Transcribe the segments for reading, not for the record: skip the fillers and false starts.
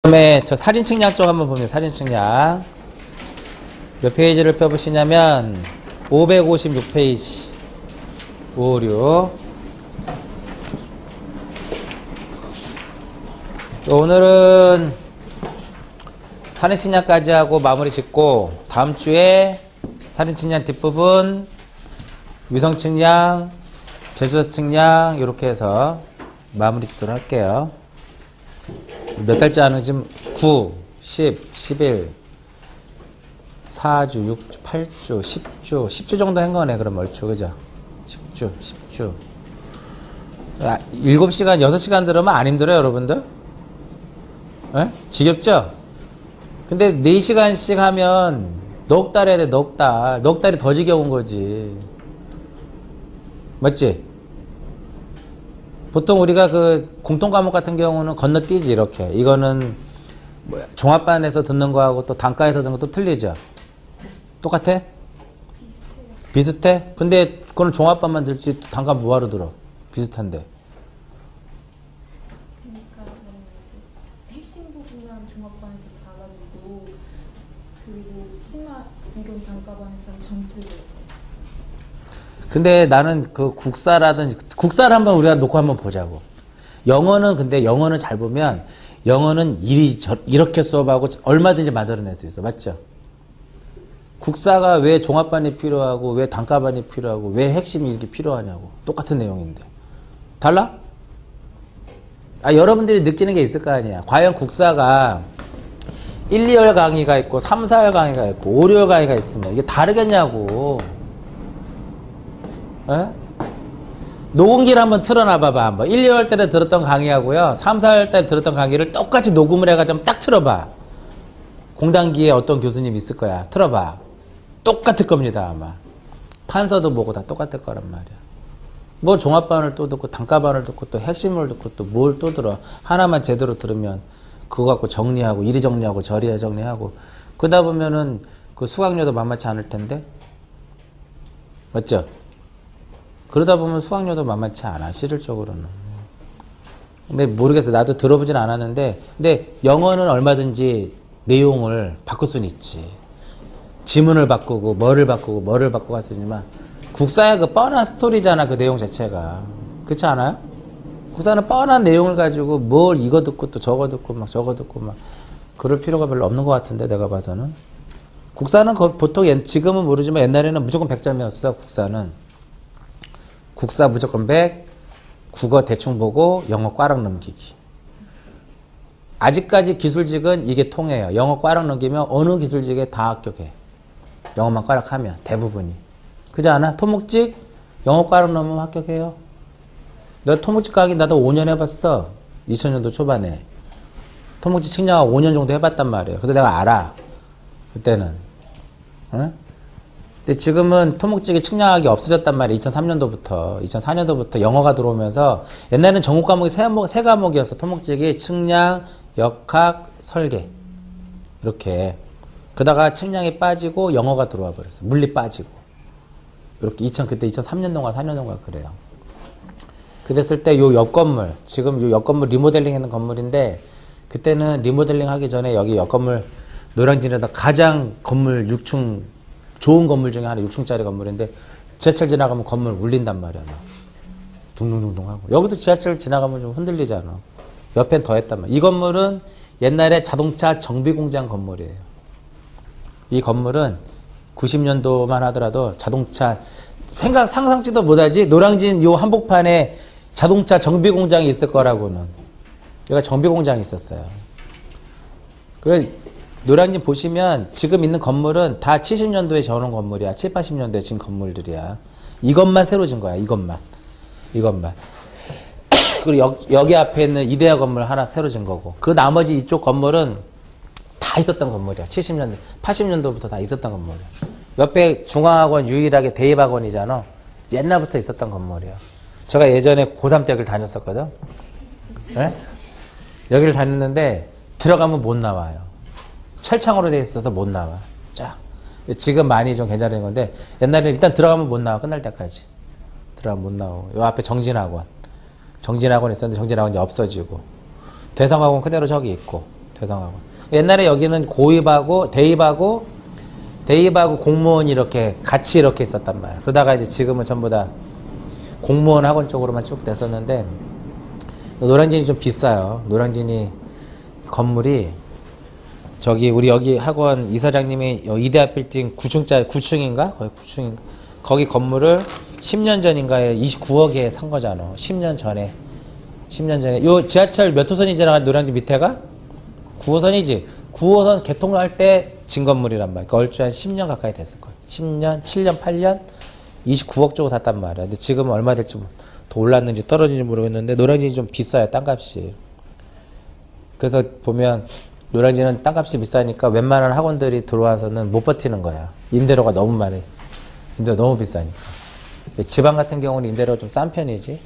다음에 저 사진 측량 쪽 한번 봅니다. 사진 측량. 몇 페이지를 펴보시냐면 556페이지 556. 오늘은 사진 측량까지 하고 마무리 짓고 다음 주에 사진 측량 뒷부분 위성 측량 제조사 측량 이렇게 해서 마무리 짓도록 할게요. 몇 달째 하는 지금 9, 10, 11, 4주, 6주, 8주, 10주, 10주 정도 한 거네. 그럼 얼추, 그죠? 10주, 10주. 7시간, 6시간 들으면 안 힘들어요, 여러분들? 에? 지겹죠? 근데 4시간씩 하면 넉 달 해야 돼, 넉 달. 넉 달이 더 지겨운 거지. 맞지? 보통 우리가 그 공통 과목 같은 경우는 건너뛰지, 이렇게. 이거는 뭐야, 종합반에서 듣는 거하고 또 단과에서 듣는 것도 틀리죠? 똑같아? 비슷해? 근데 그거는 종합반만 들지 단과 뭐하러 들어? 비슷한데. 그러니까 핵심 부분만 종합반에서 봐가지고 그리고 치마 이론 단과반에서는 전체적으로. 근데 나는 그 국사라든지 국사를 한번 우리가 놓고 한번 보자고. 영어는 근데 영어는 잘 보면 영어는 이렇게 수업하고 얼마든지 만들어낼 수 있어. 맞죠? 국사가 왜 종합반이 필요하고 왜 단과반이 필요하고 왜 핵심이 이렇게 필요하냐고. 똑같은 내용인데. 달라? 여러분들이 느끼는 게 있을 거 아니야. 과연 국사가 1, 2월 강의가 있고 3, 4월 강의가 있고 5, 6월 강의가 있으면 이게 다르겠냐고. 에? 녹음기를 한번 틀어놔봐봐. 한번 1, 2월 달에 들었던 강의하고요 3, 4월 달에 들었던 강의를 똑같이 녹음을 해가지고 딱 틀어봐. 공단기에 어떤 교수님 있을 거야. 틀어봐. 똑같을 겁니다. 아마 판서도 뭐고 다 똑같을 거란 말이야. 뭐 종합반을 또 듣고 단과반을 듣고 또 핵심을 듣고 또 뭘 또 들어. 하나만 제대로 들으면 그거 갖고 정리하고 이리 정리하고 저리 정리하고 그러다 보면은 그 수강료도 만만치 않을 텐데. 맞죠? 그러다 보면 수강료도 만만치 않아, 실질적으로는. 근데 모르겠어. 나도 들어보진 않았는데. 근데 영어는 얼마든지 내용을 바꿀 수는 있지. 지문을 바꾸고 뭐를 바꾸고 할 수 있지만 국사야 그 뻔한 스토리잖아. 그 내용 자체가. 그렇지 않아요? 국사는 뻔한 내용을 가지고 뭘 이거 듣고 또 저거 듣고 막 저거 듣고 막 그럴 필요가 별로 없는 것 같은데 내가 봐서는. 국사는 보통 지금은 모르지만 옛날에는 무조건 100점이었어. 국사는. 국사 무조건 100, 국어 대충 보고 영어 꽈락 넘기기. 아직까지 기술직은 이게 통해요. 영어 꽈락 넘기면 어느 기술직에 다 합격해. 영어만 꽈락하면 대부분이. 그지 않아? 토목직 영어 꽈락 넘으면 합격해요. 내가 토목직 강의 나도 5년 해봤어. 2000년도 초반에. 토목직 측량하고 5년 정도 해봤단 말이에요. 근데 내가 알아. 그때는. 응? 근데 지금은 토목직이 측량학이 없어졌단 말이에요. 2003년도부터 2004년도부터 영어가 들어오면서 옛날에는 전공 과목이 세 과목이었어. 토목직이 측량, 역학, 설계 이렇게. 그러다가 측량이 빠지고 영어가 들어와 버렸어. 물리 빠지고 이렇게 그때 2003년도인가 4년도인가 그래요. 그랬을 때 요 옆 건물 지금 요 옆 건물 리모델링 했는 건물인데 그때는 리모델링 하기 전에 여기 옆 건물 노량진에서 가장 건물 6층 좋은 건물 중에 하나 6층짜리 건물인데 지하철 지나가면 건물 울린단 말이야. 막. 둥둥둥둥 하고. 여기도 지하철 지나가면 좀 흔들리잖아. 옆엔 더 했단 말이야. 이 건물은 옛날에 자동차 정비공장 건물이에요. 이 건물은 90년도만 하더라도 자동차 상상치도 못하지. 노량진 요 한복판에 자동차 정비공장이 있을 거라고는. 여기가 정비공장이 있었어요. 그래서 노량진 보시면 지금 있는 건물은 다 70년도에 지어놓은 건물이야. 7, 80년도에 지은 건물들이야. 이것만 새로 진 거야. 이것만. 그리고 여기 앞에 있는 이데아 건물 하나 새로 진 거고. 그 나머지 이쪽 건물은 다 있었던 건물이야. 70년대, 80년도부터 다 있었던 건물이야. 옆에 중앙학원 유일하게 대입학원이잖아. 옛날부터 있었던 건물이야. 제가 예전에 고3 때 여기를 다녔었거든. 네? 여기를 다녔는데 들어가면 못 나와요. 철창으로 되어 있어서 못 나와. 쫙. 지금 많이 좀 괜찮은 건데 옛날에 일단 들어가면 못 나와. 끝날 때까지. 들어가면 못 나오고. 요 앞에 정진학원 있었는데 정진학원 이제 없어지고. 대성학원 그대로 저기 있고. 대성하고. 옛날에 여기는 고입하고 대입하고 공무원이 이렇게 같이 이렇게 있었단 말이야. 그러다가 이제 지금은 전부 다 공무원 학원 쪽으로만 쭉 됐었는데, 노량진이 좀 비싸요. 노량진이 건물이 저기 우리 여기 학원 이사장님이 이대아 빌딩 9층인가? 거의 9층인가? 거기 건물을 10년 전인가에 29억에 산 거잖아. 10년 전에. 요 지하철 몇 호선이 지나간 노량진 밑에가? 9호선이지. 9호선 개통할 때 진 건물이란 말이야. 얼추 한 10년 가까이 됐을 거야. 10년, 7년, 8년? 29억 주고 샀단 말이야. 근데 지금은 얼마 될지 더 올랐는지 떨어지는지 모르겠는데, 노량진이 좀 비싸요, 땅값이. 그래서 보면, 노량진은 땅값이 비싸니까 웬만한 학원들이 들어와서는 못 버티는 거야. 임대료가 너무 많이. 임대료가 너무 비싸니까. 지방 같은 경우는 임대료가 좀 싼 편이지.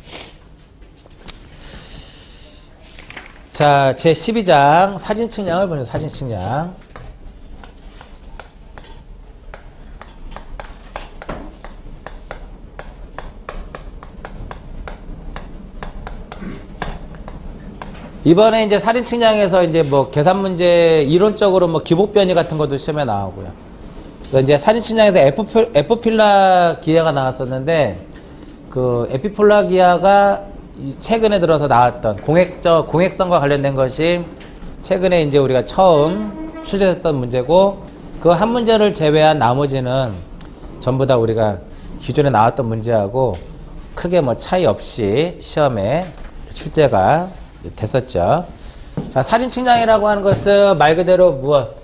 자, 제 12장 사진 측량을 보는 사진 측량. 이번에 이제 사진 측량에서 이제 뭐 계산 문제 이론적으로 뭐 기복 변이 같은 것도 시험에 나오고요. 이제 사진 측량에서 에포필라 기하가 나왔었는데, 그 에피폴라 기하가 최근에 들어서 나왔던 공액성과 관련된 것이 최근에 이제 우리가 처음 출제됐던 문제고, 그 한 문제를 제외한 나머지는 전부 다 우리가 기존에 나왔던 문제하고 크게 뭐 차이 없이 시험에 출제가 됐었죠. 자, 사진 측량이라고 하는 것은 말 그대로 무엇?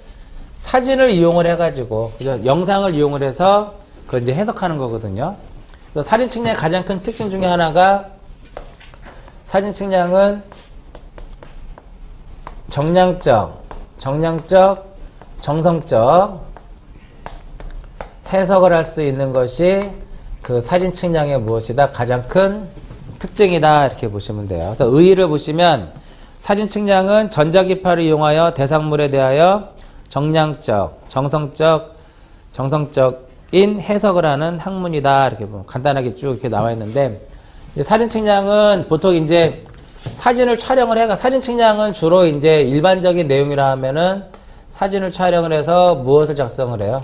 사진을 이용을 해가지고, 그죠? 영상을 이용을 해서 그걸 이제 해석하는 거거든요. 그래서 사진 측량의 가장 큰 특징 중에 하나가, 사진 측량은 정량적, 정성적 해석을 할 수 있는 것이 그 사진 측량의 무엇이다? 가장 큰 특징이다. 이렇게 보시면 돼요. 그래서 의의를 보시면, 사진 측량은 전자기파를 이용하여 대상물에 대하여 정량적, 정성적인 해석을 하는 학문이다. 이렇게 보면 간단하게 쭉 이렇게 나와 있는데, 사진 측량은 보통 이제 사진을 촬영을 해가, 사진 측량은 주로 이제 일반적인 내용이라 하면은 사진을 촬영을 해서 무엇을 작성을 해요?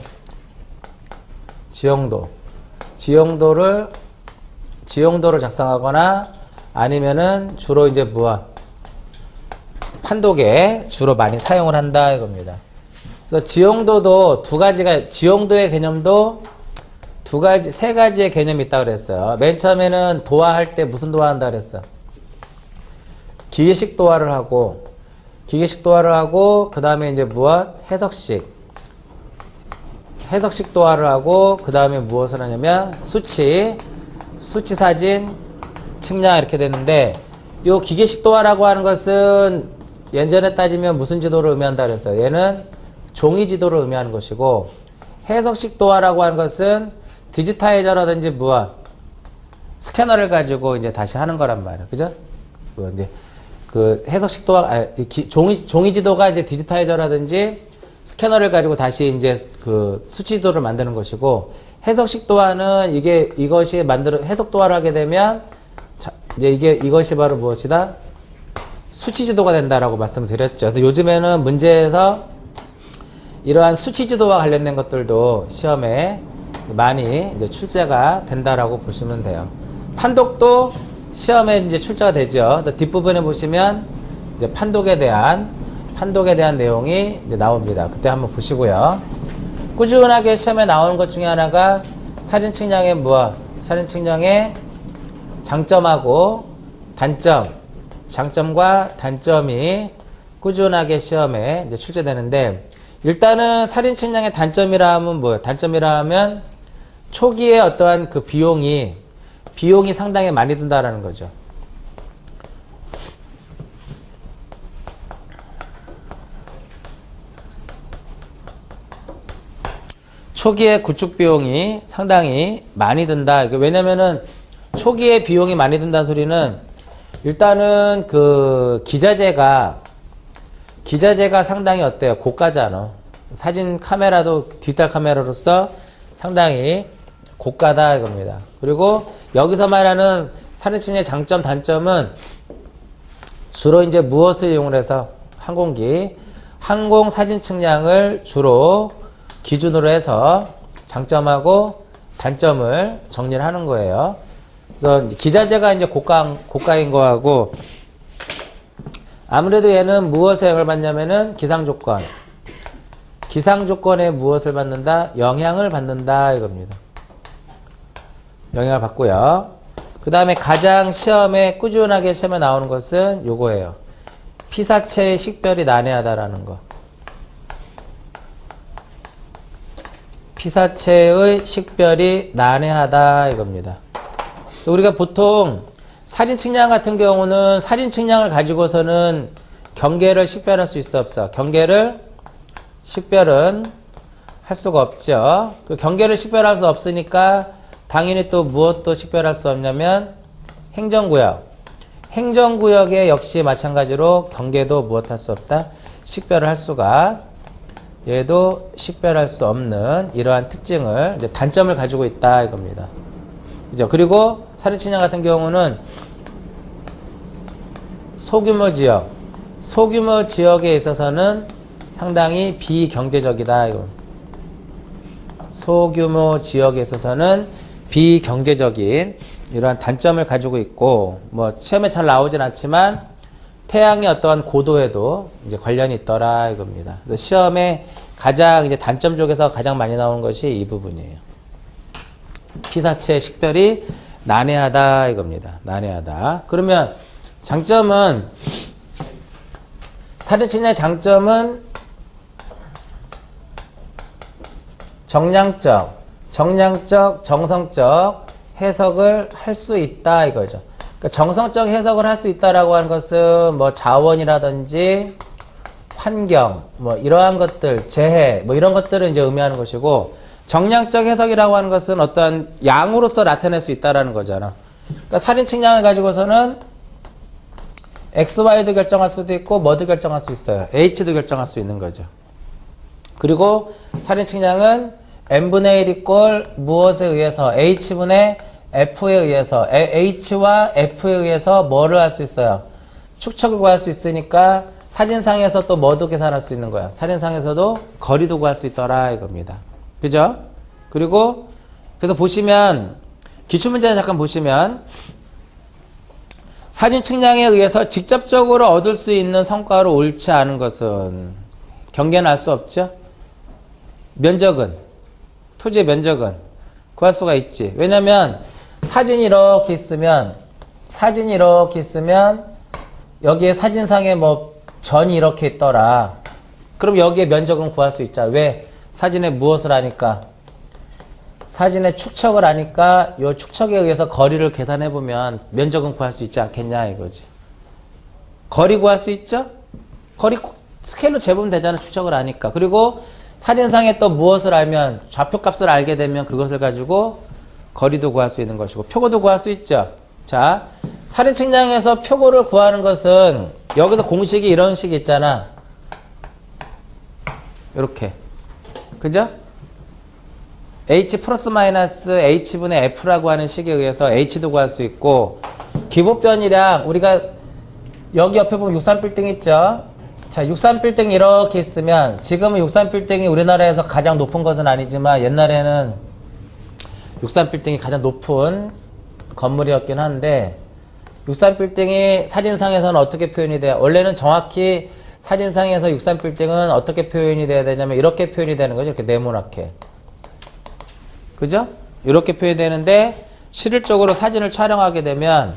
지형도를 작성하거나, 아니면은 주로 이제 판독에 주로 많이 사용을 한다 이겁니다. 그래서 지형도도 지형도의 개념도 세 가지의 개념이 있다고 그랬어요. 맨 처음에는 도화할 때 무슨 도화한다 그랬어? 기계식 도화를 하고, 그 다음에 이제 해석식 도화를 하고, 그 다음에 무엇을 하냐면 수치 사진 측량 이렇게 되는데, 요 기계식 도화라고 하는 것은 예전에 따지면 무슨 지도를 의미한다 그랬어요? 얘는 종이 지도를 의미하는 것이고, 해석식 도화라고 하는 것은 디지타이저라든지 스캐너를 가지고 이제 다시 하는 거란 말이에요. 그죠? 이제 그 해석식 도화, 종이 지도가 이제 디지타이저라든지 스캐너를 가지고 다시 이제 그 수치 지도를 만드는 것이고, 해석식 도화는 이것이 해석 도화를 하게 되면, 이제 이것이 바로 무엇이다? 수치 지도가 된다라고 말씀을 드렸죠. 요즘에는 문제에서 이러한 수치 지도와 관련된 것들도 시험에 많이 이제 출제가 된다라고 보시면 돼요. 판독도 시험에 이제 출제가 되죠. 그래서 뒷부분에 보시면 이제 판독에 대한 내용이 이제 나옵니다. 그때 한번 보시고요. 꾸준하게 시험에 나오는 것 중에 하나가 사진 측량의 사진 측량의 장점하고 단점, 장점과 단점이 꾸준하게 시험에 이제 출제되는데, 일단은 사진 측량의 단점이라 하면 뭐예요? 단점이라 하면 초기에 어떠한 그 비용이 상당히 많이 든다라는 거죠. 초기에 구축 비용이 상당히 많이 든다. 왜냐면은 초기에 비용이 많이 든다는 소리는, 일단은 그 기자재가 상당히 어때요? 고가잖아. 사진 카메라도 디지털 카메라로서 상당히 고가다 이겁니다. 그리고 여기서 말하는 사진 측량의 장점, 단점은 주로 이제 무엇을 이용을 해서 항공기, 항공 사진 측량을 주로 기준으로 해서 장점하고 단점을 정리를 하는 거예요. 그래서 기자재가 이제 고가인 거하고 아무래도 얘는 무엇에 영향을 받냐면은 기상조건. 기상조건에 무엇을 받는다? 영향을 받는다 이겁니다. 영향을 받고요. 그 다음에 가장 시험에 꾸준하게 시험에 나오는 것은 요거예요. 피사체의 식별이 난해하다라는 거. 피사체의 식별이 난해하다 이겁니다. 우리가 보통 사진 측량 같은 경우는 사진 측량을 가지고서는 경계를 식별할 수 있어 없어? 경계를 식별은 할 수가 없죠. 그 경계를 식별할 수 없으니까 당연히 또 무엇도 식별할 수 없냐면 행정구역. 행정구역에 역시 마찬가지로 경계도 무엇할 수 없다? 식별을 할 수가 얘도 식별할 수 없는 이러한 특징을 이제 단점을 가지고 있다 이겁니다. 그죠? 그리고 사진 측량 같은 경우는 소규모 지역에 있어서는 상당히 비경제적이다. 이거. 소규모 지역에 있어서는 비경제적인 이러한 단점을 가지고 있고, 뭐 시험에 잘 나오진 않지만 태양의 어떠한 고도에도 이제 관련이 있더라 이겁니다. 그래서 시험에 가장 이제 단점 쪽에서 가장 많이 나오는 것이 이 부분이에요. 피사체 식별이 난해하다 이겁니다. 난해하다. 그러면 장점은 사진 측량의 장점은 정량적, 정성적 해석을 할 수 있다 이거죠. 그러니까 정성적 해석을 할 수 있다라고 하는 것은 뭐 자원이라든지 환경, 뭐 이러한 것들, 재해, 뭐 이런 것들을 이제 의미하는 것이고, 정량적 해석이라고 하는 것은 어떠한 양으로서 나타낼 수 있다라는 거잖아. 그러니까 사진 측량을 가지고서는 X, Y도 결정할 수도 있고, 뭐도 결정할 수 있어요. H도 결정할 수 있는 거죠. 그리고 사진 측량은 n분의 1 이꼴 무엇에 의해서 h분의 f에 의해서 h와 f에 의해서 뭐를 할 수 있어요? 축척을 구할 수 있으니까 사진상에서 또 뭐도 계산할 수 있는 거야. 사진상에서도 거리도 구할 수 있더라 이겁니다. 그죠? 그리고 그래서 보시면 기출문제를 잠깐 보시면 사진 측량에 의해서 직접적으로 얻을 수 있는 성과로 옳지 않은 것은 경계는 알 수 없죠? 면적은 토지의 면적은 구할 수가 있지. 왜냐면 사진이 이렇게 있으면 여기에 사진상에 뭐 전이 이렇게 있더라. 그럼 여기에 면적은 구할 수 있잖아. 왜? 사진에 무엇을 하니까? 사진의 축척을 하니까 이 축척에 의해서 거리를 계산해 보면 면적은 구할 수 있지 않겠냐 이거지. 거리 구할 수 있죠? 거리 스케일로 재보면 되잖아. 축척을 하니까. 그리고 사진상에 또 무엇을 알면 좌표값을 알게 되면 그것을 가지고 거리도 구할 수 있는 것이고 표고도 구할 수 있죠. 자, 사진 측량에서 표고를 구하는 것은 여기서 공식이 이런 식이 있잖아. 이렇게. 그죠? H 플러스 마이너스 H분의 F라고 하는 식에 의해서 H도 구할 수 있고 기본변이랑 우리가 여기 옆에 보면 63빌딩 있죠? 자, 63빌딩 이렇게 있으면 지금은 63빌딩이 우리나라에서 가장 높은 것은 아니지만 옛날에는 63빌딩이 가장 높은 건물이었긴 한데 63빌딩이 사진상에서는 어떻게 표현이 돼요? 원래는 정확히 사진상에서 63빌딩은 어떻게 표현이 돼야 되냐면 이렇게 표현이 되는 거죠. 이렇게 네모나게. 그죠? 이렇게 표현이 되는데 실질적으로 사진을 촬영하게 되면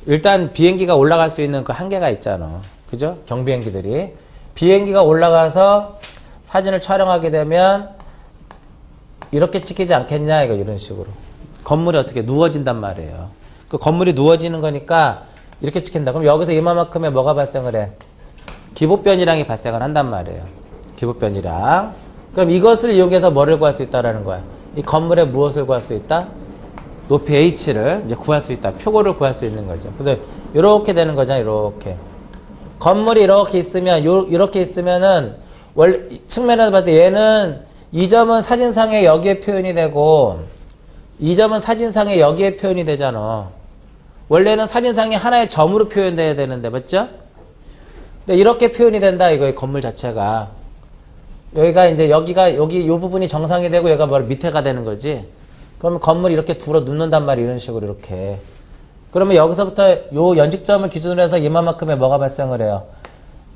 일단 비행기가 올라갈 수 있는 그 한계가 있잖아. 그죠? 경비행기들이. 비행기가 올라가서 사진을 촬영하게 되면 이렇게 찍히지 않겠냐 이거 이런 식으로. 건물이 어떻게 누워진단 말이에요. 그 건물이 누워지는 거니까 이렇게 찍힌다. 그럼 여기서 이만큼의 뭐가 발생을 해? 기복변이랑이 발생을 한단 말이에요. 기복변이랑. 그럼 이것을 이용해서 뭐를 구할 수 있다라는 거야? 이 건물에 무엇을 구할 수 있다? 높이 H를 이제 구할 수 있다. 표고를 구할 수 있는 거죠. 그래서 이렇게 되는 거잖아. 이렇게. 건물이 이렇게 있으면 이렇게 있으면은 원래 측면에서 봤을 때 얘는 이 점은 사진상에 여기에 표현이 되고 이 점은 사진상에 여기에 표현이 되잖아. 원래는 사진상이 하나의 점으로 표현돼야 되는데 맞죠? 근데 이렇게 표현이 된다 이거예요. 건물 자체가. 여기가 이제 여기 요 부분이 정상이 되고 여기가 뭐 밑에가 되는 거지. 그러면 건물이 이렇게 둘어 눕는단 말이에요. 이런 식으로 이렇게. 그러면 여기서부터 요 연직점을 기준으로 해서 이만큼의 뭐가 발생을 해요?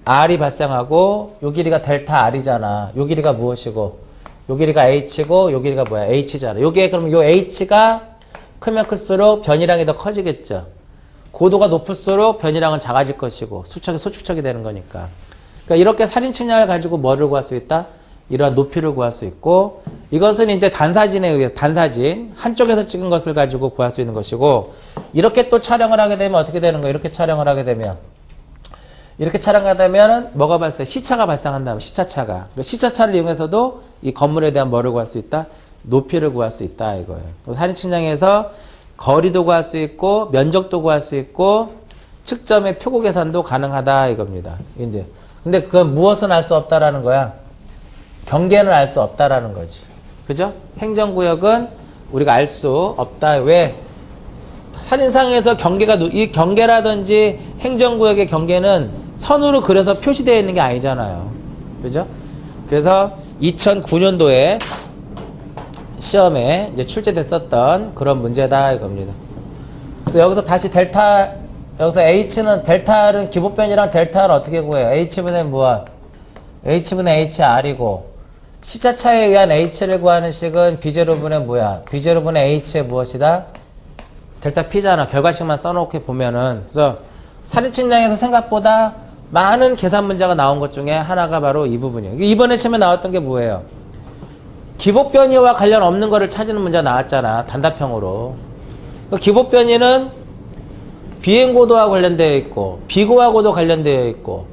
R이 발생하고 요 길이가 델타 R이잖아. 요 길이가 무엇이고 요 길이가 H고 요 길이가 뭐야? H잖아. 요게 그러면 요 H가 크면 클수록 변이량이 더 커지겠죠. 고도가 높을수록 변이량은 작아질 것이고 수축이 소축척이 되는 거니까. 그러니까 이렇게 살인 측량을 가지고 뭐를 구할 수 있다? 이러한 높이를 구할 수 있고 이것은 이제 단사진에 의해 단사진 한쪽에서 찍은 것을 가지고 구할 수 있는 것이고 이렇게 또 촬영을 하게 되면 어떻게 되는 거예요? 이렇게 촬영을 하게 되면 뭐가 발생? 시차가 발생한다면 시차차가. 그 시차차를 이용해서도 이 건물에 대한 뭐를 구할 수 있다? 높이를 구할 수 있다 이거예요. 살인 측량에서 거리도 구할 수 있고 면적도 구할 수 있고 측점의 표고 계산도 가능하다 이겁니다. 이제 근데 그건 무엇은 알 수 없다라는 거야. 경계는 알 수 없다라는 거지. 그죠? 행정구역은 우리가 알 수 없다. 왜? 살인상에서 경계가 이 경계라든지 행정구역의 경계는 선으로 그려서 표시되어 있는 게 아니잖아요. 그죠? 그래서 2009년도에 시험에 이제 출제됐었던 그런 문제다 이겁니다. 그래서 여기서 다시 여기서 H는 델타는 기본변이랑 델타를 어떻게 구해요? H분의 무엇? H분의 HR이고 시차차에 의한 H를 구하는 식은 B0분의 뭐야? B0분의 H의 무엇이다? 델타 P잖아. 결과식만 써놓게 보면은. 그래서 살인 측량에서 생각보다 많은 계산 문제가 나온 것 중에 하나가 바로 이 부분이에요. 이번에 시험에 나왔던 게 뭐예요? 기복변이와 관련 없는 거를 찾는 문제가 나왔잖아. 단답형으로. 그 기복변이는 비행고도와 관련되어 있고 비고하고도 관련되어 있고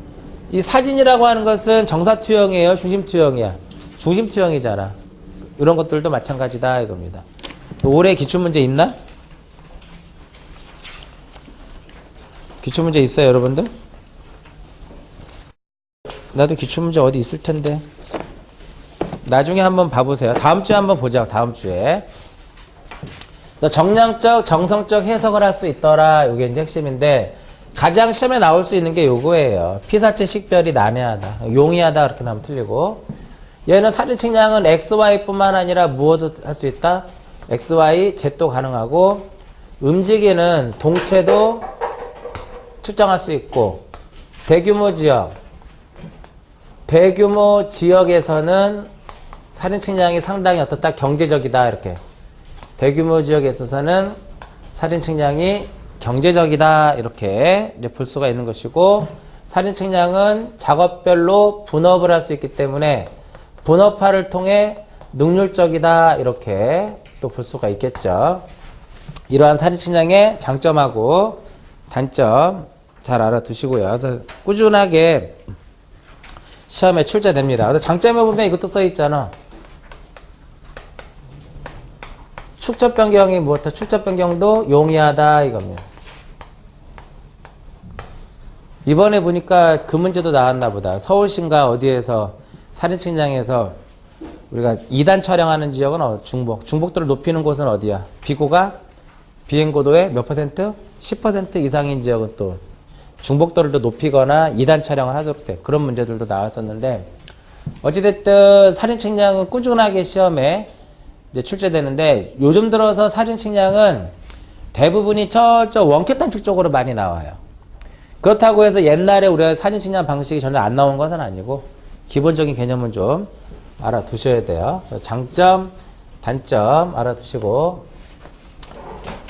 이 사진이라고 하는 것은 정사투영이에요? 중심투영이야? 중심투영이잖아. 이런 것들도 마찬가지다 이겁니다. 올해 기출문제 있나? 기출문제 있어요 여러분들? 나도 기출문제 어디 있을 텐데 나중에 한번 봐보세요. 다음 주에 한번 보자. 다음 주에 정량적 정성적 해석을 할 수 있더라. 이게 이제 핵심인데 가장 시험에 나올 수 있는 게 요거예요. 피사체 식별이 난해하다, 용이하다 그렇게 나오면 틀리고 얘는 살인 측량은 XY뿐만 아니라 무엇도 할 수 있다? XY, Z도 가능하고 움직이는 동체도 측정할 수 있고 대규모 지역에서는 살인 측량이 상당히 어떻다? 경제적이다 이렇게. 대규모 지역에 있어서는 살인 측량이 경제적이다 이렇게 이제 볼 수가 있는 것이고 살인 측량은 작업별로 분업을 할 수 있기 때문에 분업화를 통해 능률적이다 이렇게 또 볼 수가 있겠죠. 이러한 살인 측량의 장점하고 단점 잘 알아두시고요. 그래서 꾸준하게 시험에 출제됩니다. 그래서 장점에 보면 이것도 써 있잖아. 축적 변경이 무엇이다? 축적 변경도 용이하다 이겁니다. 이번에 보니까 그 문제도 나왔나 보다. 서울시인가 어디에서 살인 측량에서 우리가 2단 촬영하는 지역은 중복도를 높이는 곳은 어디야? 비고가 비행고도의 몇 퍼센트? 10% 이상인 지역은 또 중복도를 더 높이거나 2단 촬영을 하도록 돼. 그런 문제들도 나왔었는데 어찌됐든 살인 측량은 꾸준하게 시험에 이제 출제되는데 요즘 들어서 살인 측량은 대부분이 저쪽 원캐탐식 쪽으로 많이 나와요. 그렇다고 해서 옛날에 우리가 살인 측량 방식이 전혀 안 나온 것은 아니고 기본적인 개념은 좀 알아두셔야 돼요. 장점, 단점 알아두시고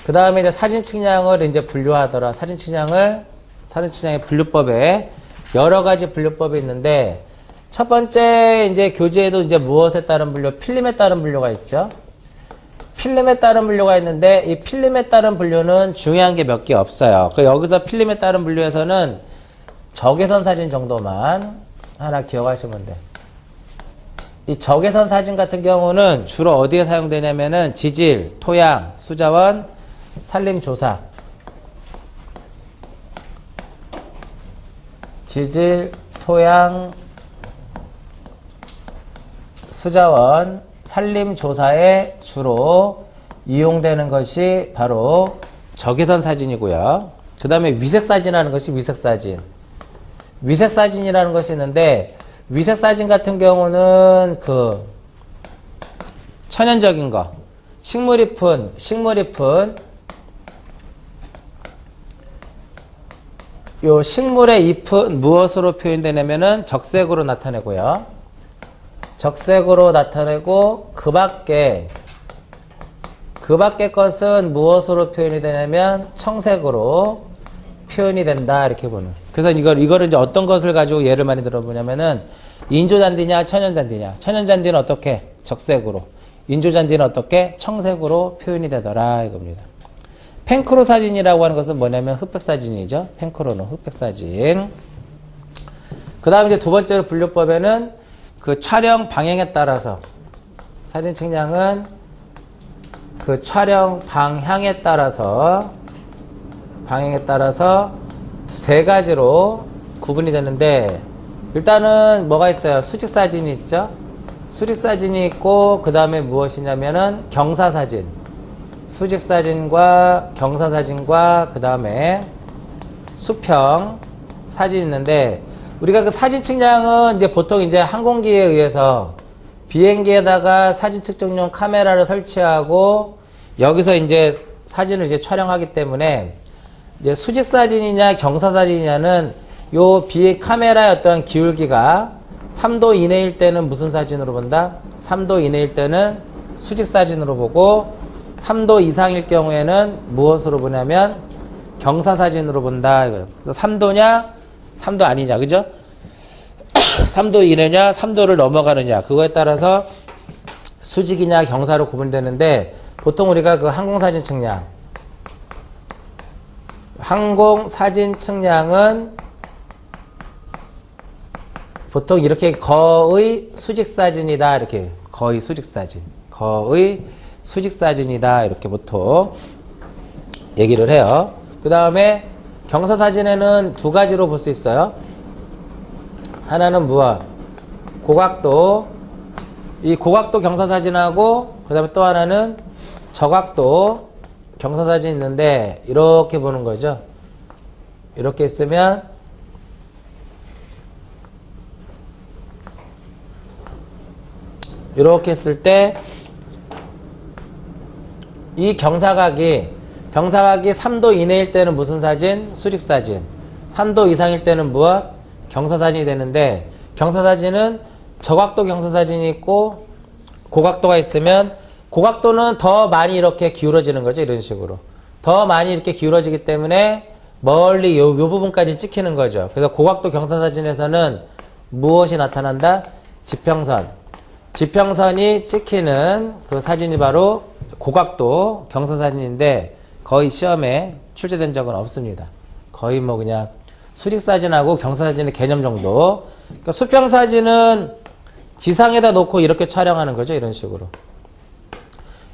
그 다음에 이제 살인 측량을 이제 분류하더라. 살인 측량의 분류법에 여러 가지 분류법이 있는데 첫 번째 이제 교재에도 이제 무엇에 따른 분류, 필름에 따른 분류가 있죠. 필름에 따른 분류가 있는데 이 필름에 따른 분류는 중요한 게 몇 개 없어요. 여기서 필름에 따른 분류에서는 적외선 사진 정도만 하나 기억하시면 돼. 이 적외선 사진 같은 경우는 주로 어디에 사용되냐면은 지질, 토양, 수자원, 산림조사. 지질, 토양, 수자원, 산림조사에 주로 이용되는 것이 바로 적외선 사진이고요. 그 다음에 위색사진이라는 것이 위색사진. 위색 사진이라는 것이 있는데 위색 사진 같은 경우는 그 천연적인 거 식물잎은 요 식물의 잎은 무엇으로 표현되냐면은 적색으로 나타내고요. 적색으로 나타내고 그 밖에 것은 무엇으로 표현이 되냐면 청색으로 표현이 된다 이렇게 보는. 그래서 이거를 이제 어떤 것을 가지고 예를 많이 들어보냐면은 인조잔디냐 천연잔디냐. 천연잔디는 어떻게 적색으로, 인조잔디는 어떻게 청색으로 표현이 되더라 이겁니다. 펜크로 사진이라고 하는 것은 뭐냐면 흑백 사진이죠. 펜크로는 흑백 사진. 그 다음 이제 두 번째로 분류법에는 그 촬영 방향에 따라서 사진 측량은 그 촬영 방향에 따라서 세 가지로 구분이 되는데 일단은 뭐가 있어요? 수직 사진이 있죠. 수직 사진이 있고 그 다음에 무엇이냐면은 경사 사진. 수직 사진과 경사 사진과 그 다음에 수평 사진이 있는데 우리가 그 사진 측량은 이제 보통 이제 항공기에 의해서 비행기에다가 사진 측정용 카메라를 설치하고 여기서 이제 사진을 이제 촬영하기 때문에 이제 수직 사진이냐 경사 사진이냐는 요 카메라의 어떤 기울기가 3도 이내일 때는 무슨 사진으로 본다? 3도 이내일 때는 수직 사진으로 보고 3도 이상일 경우에는 무엇으로 보냐면 경사 사진으로 본다 이거예요. 3도냐 3도 아니냐 그죠? 3도 이내냐 3도를 넘어가느냐 그거에 따라서 수직이냐 경사로 구분되는데 보통 우리가 그 항공사진 측량은 보통 이렇게 거의 수직 사진이다 이렇게 거의 수직 사진이다 이렇게 보통 얘기를 해요. 그 다음에 경사 사진에는 두 가지로 볼 수 있어요. 하나는 무엇? 고각도. 이 고각도 경사 사진하고 그 다음에 또 하나는 저각도 경사 사진이 있는데 이렇게 보는 거죠. 이렇게 있으면 이렇게 했을 때 이 경사각이 3도 이내일 때는 무슨 사진? 수직 사진. 3도 이상일 때는 무엇? 경사 사진이 되는데 경사 사진은 저각도 경사 사진이 있고 고각도가 있으면 고각도는 더 많이 이렇게 기울어지는 거죠. 이런 식으로. 더 많이 이렇게 기울어지기 때문에 멀리 요 부분까지 찍히는 거죠. 그래서 고각도 경사 사진에서는 무엇이 나타난다? 지평선이 찍히는 그 사진이 바로 고각도 경사 사진인데 거의 시험에 출제된 적은 없습니다. 거의 뭐 그냥 수직 사진하고 경사 사진의 개념 정도. 그러니까 수평 사진은 지상에다 놓고 이렇게 촬영하는 거죠. 이런 식으로.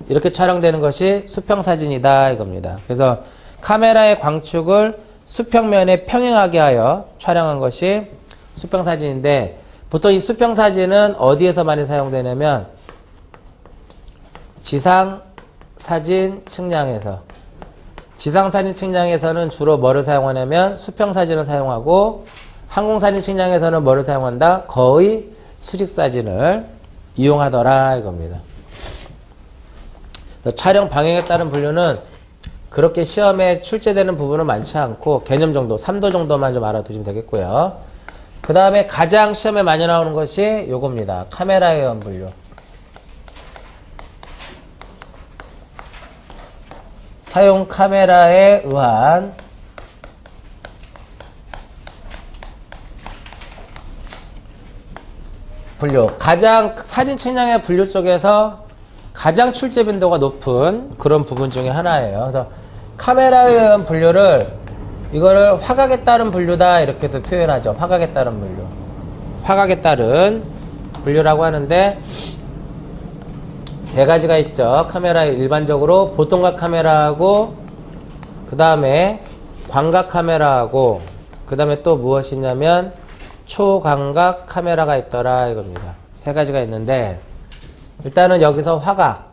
이렇게 촬영되는 것이 수평 사진이다 이겁니다. 그래서 카메라의 광축을 수평면에 평행하게 하여 촬영한 것이 수평 사진인데 보통 이 수평 사진은 어디에서 많이 사용되냐면 지상 사진 측량에서. 지상 사진 측량에서는 주로 뭐를 사용하냐면 수평 사진을 사용하고 항공 사진 측량에서는 뭐를 사용한다? 거의 수직 사진을 이용하더라 이겁니다. 그래서 촬영 방향에 따른 분류는 그렇게 시험에 출제되는 부분은 많지 않고 개념 정도 3도 정도만 좀 알아두시면 되겠고요. 그 다음에 가장 시험에 많이 나오는 것이 요겁니다. 카메라에 의한 분류. 사용 카메라에 의한 분류. 가장 사진 측량의 분류 쪽에서 가장 출제 빈도가 높은 그런 부분 중에 하나예요. 그래서 카메라에 의한 분류를 이거를 화각에 따른 분류다 이렇게도 표현하죠. 화각에 따른 분류. 화각에 따른 분류라고 하는데 세 가지가 있죠. 카메라에 일반적으로 보통각 카메라하고 그 다음에 광각 카메라하고 그 다음에 또 무엇이 있냐면 초광각 카메라가 있더라 이겁니다. 세 가지가 있는데 일단은 여기서 화각.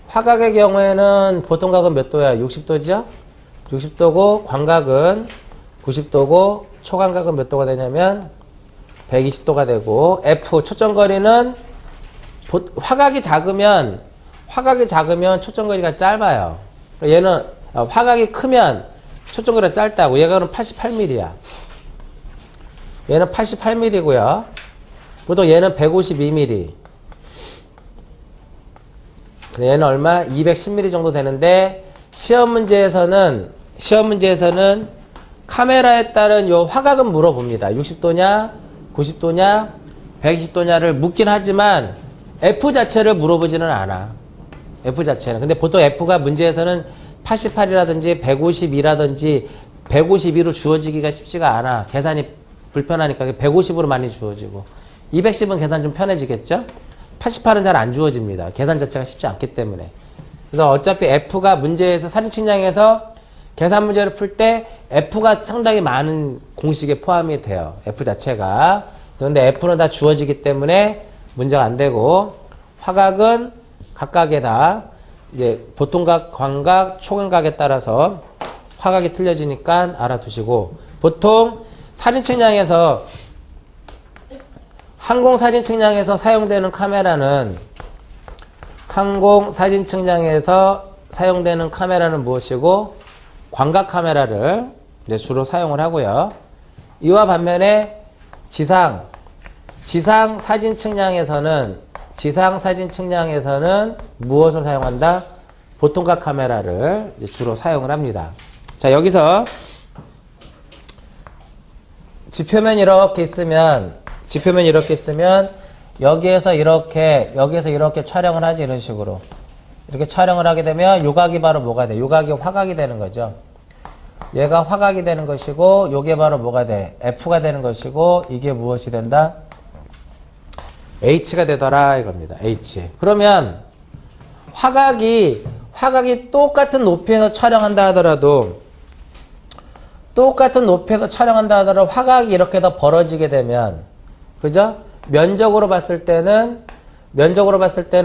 화각의 경우에는 보통각은 몇 도야? 60도죠? 60도고 광각은 90도고 초광각은 몇 도가 되냐면 120도가 되고 F 초점거리는 화각이 작으면 초점거리가 짧아요. 얘는 화각이 크면 초점거리가 짧다고. 얘가 88mm야. 얘는 88mm고요. 보통 얘는 152mm. 얘는 얼마? 210mm 정도 되는데 시험 문제에서는 카메라에 따른 요 화각은 물어봅니다. 60도냐, 90도냐, 120도냐를 묻긴 하지만 F 자체를 물어보지는 않아. F 자체는. 근데 보통 F가 문제에서는 88이라든지 152라든지 152로 주어지기가 쉽지가 않아. 계산이 불편하니까 150으로 많이 주어지고 210은 계산 좀 편해지겠죠? 88은 잘 안 주어집니다. 계산 자체가 쉽지 않기 때문에. 그래서 어차피 F가 문제에서 살인측량에서 계산 문제를 풀 때 F가 상당히 많은 공식에 포함이 돼요. F 자체가. 그런데 F는 다 주어지기 때문에 문제가 안 되고 화각은 각각에다 이제 보통각, 광각, 초광각에 따라서 화각이 틀려지니까 알아두시고 보통 사진측량에서 항공사진측량에서 사용되는 카메라는 무엇이고 광각 카메라를 이제 주로 사용을 하고요. 이와 반면에 지상 사진 측량에서는 무엇을 사용한다? 보통각 카메라를 주로 사용을 합니다. 자, 여기서 지표면 이렇게 있으면 여기에서 이렇게 촬영을 하지. 이런 식으로 이렇게 촬영을 하게 되면 요각이 바로 뭐가 돼? 요각이 화각이 되는 거죠. 얘가 화각이 되는 것이고 요게 바로 뭐가 돼? F가 되는 것이고 이게 무엇이 된다? H가 되더라 이겁니다. H. 그러면 화각이 똑같은 높이에서 촬영한다 하더라도 화각이 이렇게 더 벌어지게 되면, 그죠? 면적으로 봤을 때는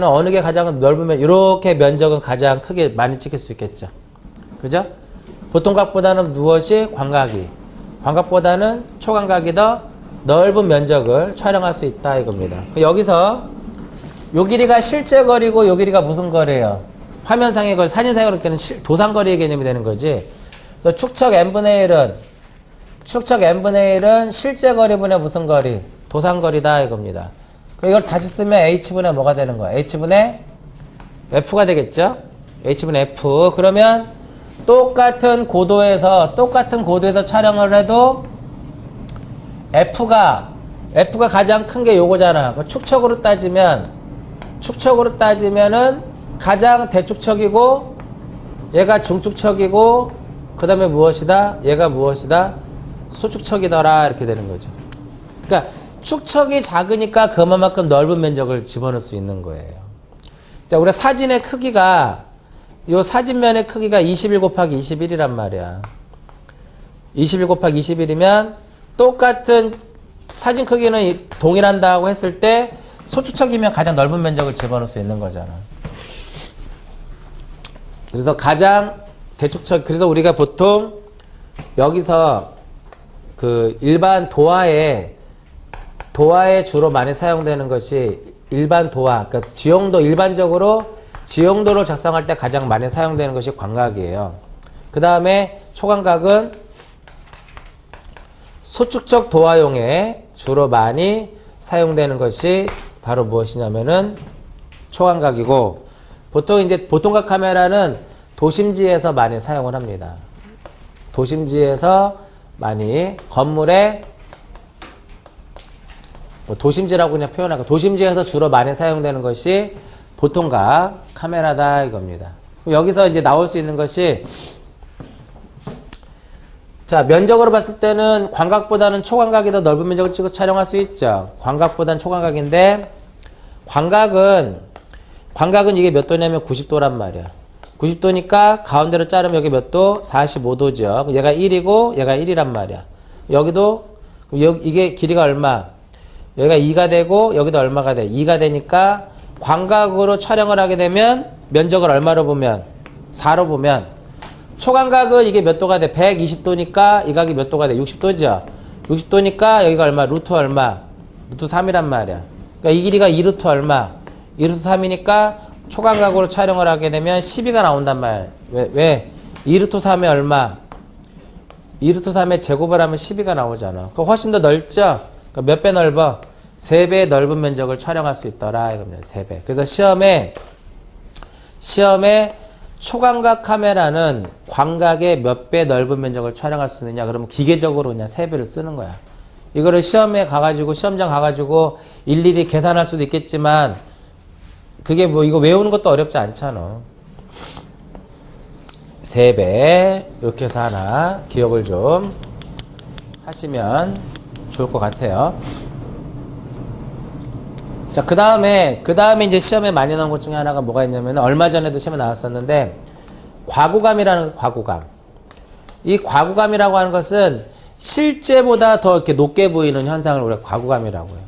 어느 게 가장 넓으면 이렇게 면적은 가장 크게 많이 찍힐 수 있겠죠. 그죠? 보통각보다는 무엇이? 광각보다는 초광각이 더 넓은 면적을 촬영할 수 있다 이겁니다. 여기서 요 길이가 실제 거리고 요 길이가 무슨 거리예요? 화면상의 거리, 사진상의 거리는 도상거리의 개념이 되는 거지. 그래서 축척 n분의 1은 실제 거리분의 무슨 거리? 도상거리다 이겁니다. 이걸 다시 쓰면 h분의 뭐가 되는 거야? h분의 f가 되겠죠? h분의 f. 그러면 똑같은 고도에서 촬영을 해도 F가 가장 큰 게 요거잖아. 축척으로 따지면은 가장 대축척이고 얘가 중축척이고 그 다음에 무엇이다? 얘가 무엇이다? 소축척이더라 이렇게 되는 거죠. 그러니까 축척이 작으니까 그만큼 넓은 면적을 집어넣을 수 있는 거예요. 자, 우리 사진의 크기가 요 사진면의 크기가 21 곱하기 21이란 말이야. 21 곱하기 21이면 똑같은 사진 크기는 동일한다고 했을 때 소축척이면 가장 넓은 면적을 집어넣을 수 있는 거잖아. 그래서 가장 대축척, 그래서 우리가 보통 여기서 그 일반 도화에 주로 많이 사용되는 것이 일반 도화, 그러니까 일반적으로 지형도를 작성할 때 가장 많이 사용되는 것이 광각이에요. 그 다음에 초광각은 소축척 도화용에 주로 많이 사용되는 것이 바로 무엇이냐면은 초광각이고, 보통각 카메라는 도심지에서 많이 사용을 합니다. 도심지에서 많이 건물에 도심지라고 그냥 표현하고 도심지에서 주로 많이 사용되는 것이 보통각 카메라다 이겁니다. 여기서 이제 나올 수 있는 것이, 자, 면적으로 봤을 때는 광각보다는 초광각이 더 넓은 면적을 찍어서 촬영할 수 있죠. 광각보다는 초광각인데 광각은 이게 몇 도냐면 90도란 말이야. 90도니까 가운데로 자르면 여기 몇 도? 45도죠. 얘가 1이고 얘가 1이란 말이야. 여기도 이게 길이가 얼마? 여기가 2가 되고 여기도 얼마가 돼? 2가 되니까 광각으로 촬영을 하게 되면 면적을 얼마로 보면? 4로 보면 초광각은 이게 몇 도가 돼? 120도니까 이 각이 몇 도가 돼? 60도죠. 60도니까 여기가 얼마? 루트 얼마? 루트 3이란 말이야. 그러니까 이 길이가 2루트 얼마? 2루트 3이니까 초광각으로 촬영을 하게 되면 12가 나온단 말이야. 왜? 2루트 3이 얼마? 2루트 3의 제곱을 하면 12가 나오잖아. 그럼 훨씬 더 넓죠? 그러니까 몇 배 넓어? 3배 넓은 면적을 촬영할 수 있더라. 이겁니다. 3배. 그래서 시험에 초광각 카메라는 광각의 몇 배 넓은 면적을 촬영할 수 있느냐? 그러면 기계적으로 그냥 3배를 쓰는 거야. 이거를 시험에 가가지고, 시험장 가가지고 일일이 계산할 수도 있겠지만, 그게 뭐, 이거 외우는 것도 어렵지 않잖아. 3배. 이렇게 해서 하나, 기억을 좀 하시면 좋을 것 같아요. 자, 그 다음에 이제 시험에 많이 나온 것 중에 하나가 뭐가 있냐면, 얼마 전에도 시험에 나왔었는데, 과구감이라는 과구감. 이 과구감이라고 하는 것은 실제보다 더 이렇게 높게 보이는 현상을 우리가 과구감이라고 해요.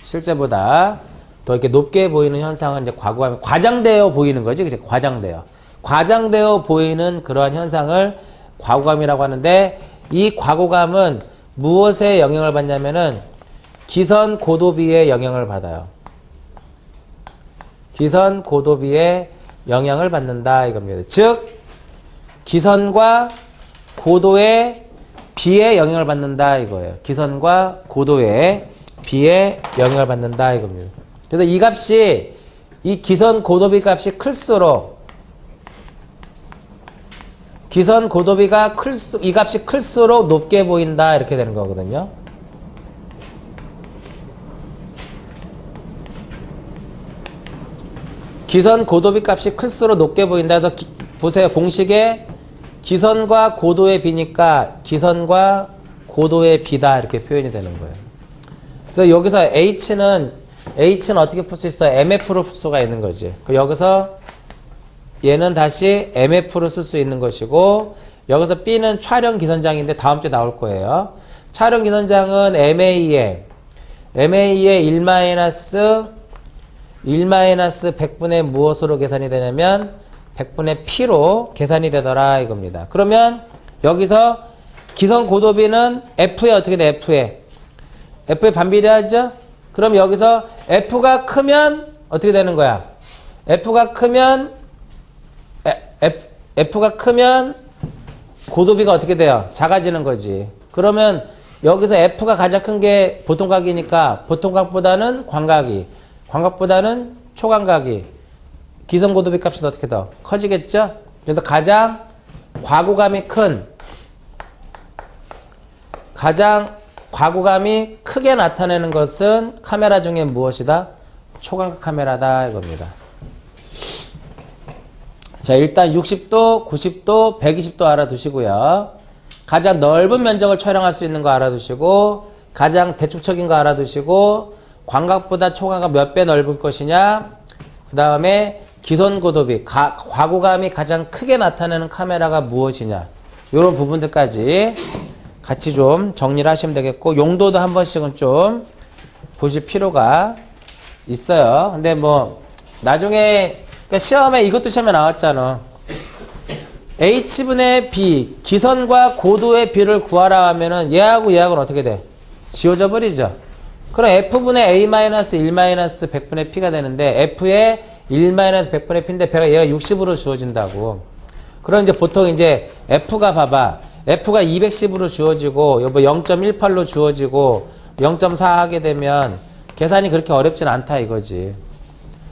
실제보다 더 이렇게 높게 보이는 현상은 이제 과구감이, 과장되어 보이는 거지, 그치? 과장되어 보이는 그러한 현상을 과구감이라고 하는데, 이 과구감은 무엇에 영향을 받냐면은 기선 고도비의 영향을 받아요. 기선 고도비의 영향을 받는다 이겁니다. 즉 기선과 고도의 비의 영향을 받는다 이거예요. 기선과 고도의 비의 영향을 받는다 이겁니다. 그래서 이 값이, 이 기선 고도비 값이 클수록, 기선 고도비가 이 값이 클수록 높게 보인다 이렇게 되는 거거든요. 기선 고도비 값이 클수록 높게 보인다. 그래서 보세요. 공식에 기선과 고도의 비니까 기선과 고도의 비다 이렇게 표현이 되는 거예요. 그래서 여기서 H는 어떻게 풀 수 있어요? MF로 풀 수가 있는 거지. 여기서 얘는 다시 MF로 쓸 수 있는 것이고, 여기서 B는 촬영 기선장인데 다음 주에 나올 거예요. 촬영 기선장은 MA에 1-100분의 무엇으로 계산이 되냐면 100분의 P로 계산이 되더라 이겁니다. 그러면 여기서 기선 고도비는 F에 어떻게 돼? F에 반비례하죠? 그럼 여기서 F가 크면 어떻게 되는 거야? F가 크면 고도비가 어떻게 돼요? 작아지는 거지. 그러면 여기서 F가 가장 큰 게 보통각이니까 보통각보다는 광각보다는 초광각이, 기선 고도비 값이 어떻게 더 커지겠죠? 그래서 가장 과구감이 크게 나타내는 것은 카메라 중에 무엇이다? 초광각 카메라다 이겁니다. 자, 일단 60도, 90도, 120도 알아두시고요. 가장 넓은 면적을 촬영할 수 있는 거 알아두시고, 가장 대축적인 거 알아두시고, 광각보다 초광각 몇 배 넓을 것이냐, 그 다음에 기선 고도비, 과구감이 가장 크게 나타내는 카메라가 무엇이냐, 이런 부분들까지 같이 좀 정리를 하시면 되겠고, 용도도 한 번씩은 좀 보실 필요가 있어요. 근데 뭐 나중에, 그러니까 시험에 이것도 시험에 나왔잖아. H분의 B, 기선과 고도의 B를 구하라 하면은 얘하고 얘하고는 어떻게 돼? 지워져 버리죠. 그럼 F분의 A-1-100분의 P가 되는데, F에 1-100분의 P인데 얘가 60으로 주어진다고. 그럼 이제 보통 이제 F가 봐봐. F가 210으로 주어지고, 여보 0.18로 주어지고, 0.4 하게 되면 계산이 그렇게 어렵진 않다 이거지.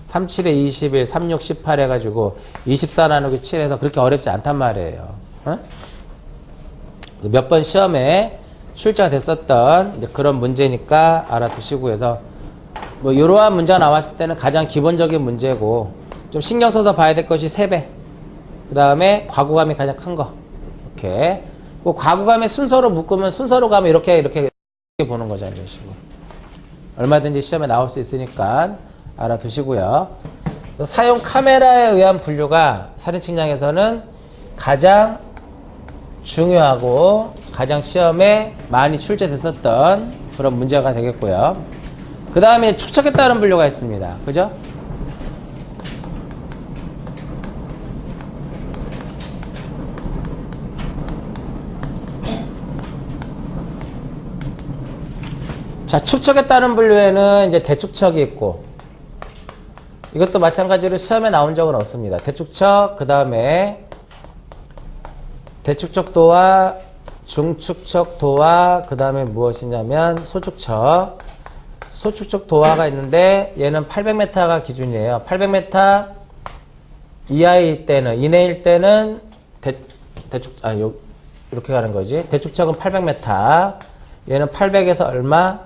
37에 21, 36, 18 해가지고 24 나누기 7해서 그렇게 어렵지 않단 말이에요. 어? 몇 번 시험에 출제가 됐었던 이제 그런 문제니까 알아두시고 해서, 뭐 이러한 문제가 나왔을 때는 가장 기본적인 문제고, 좀 신경 써서 봐야 될 것이 3배. 그 다음에 과구감이 가장 큰 거. 이렇게. 그 과구감의 순서로 묶으면 순서로 가면 이렇게 보는 거죠. 이런 식으로. 얼마든지 시험에 나올 수 있으니까 알아두시고요. 사용 카메라에 의한 분류가 사진 측량에서는 가장 중요하고 가장 시험에 많이 출제됐었던 그런 문제가 되겠고요. 그 다음에 축척에 따른 분류가 있습니다. 그죠? 자, 축척에 따른 분류에는 이제 대축척이 있고, 이것도 마찬가지로 시험에 나온 적은 없습니다. 대축척, 그 다음에 대축척도와 중축척도와 그 다음에 무엇이냐면 소축척. 소축척도화가 있는데 얘는 800m가 기준이에요. 800m 이하일 때는, 이내일 때는 이렇게 가는 거지. 대축척은 800m. 얘는 800에서 얼마?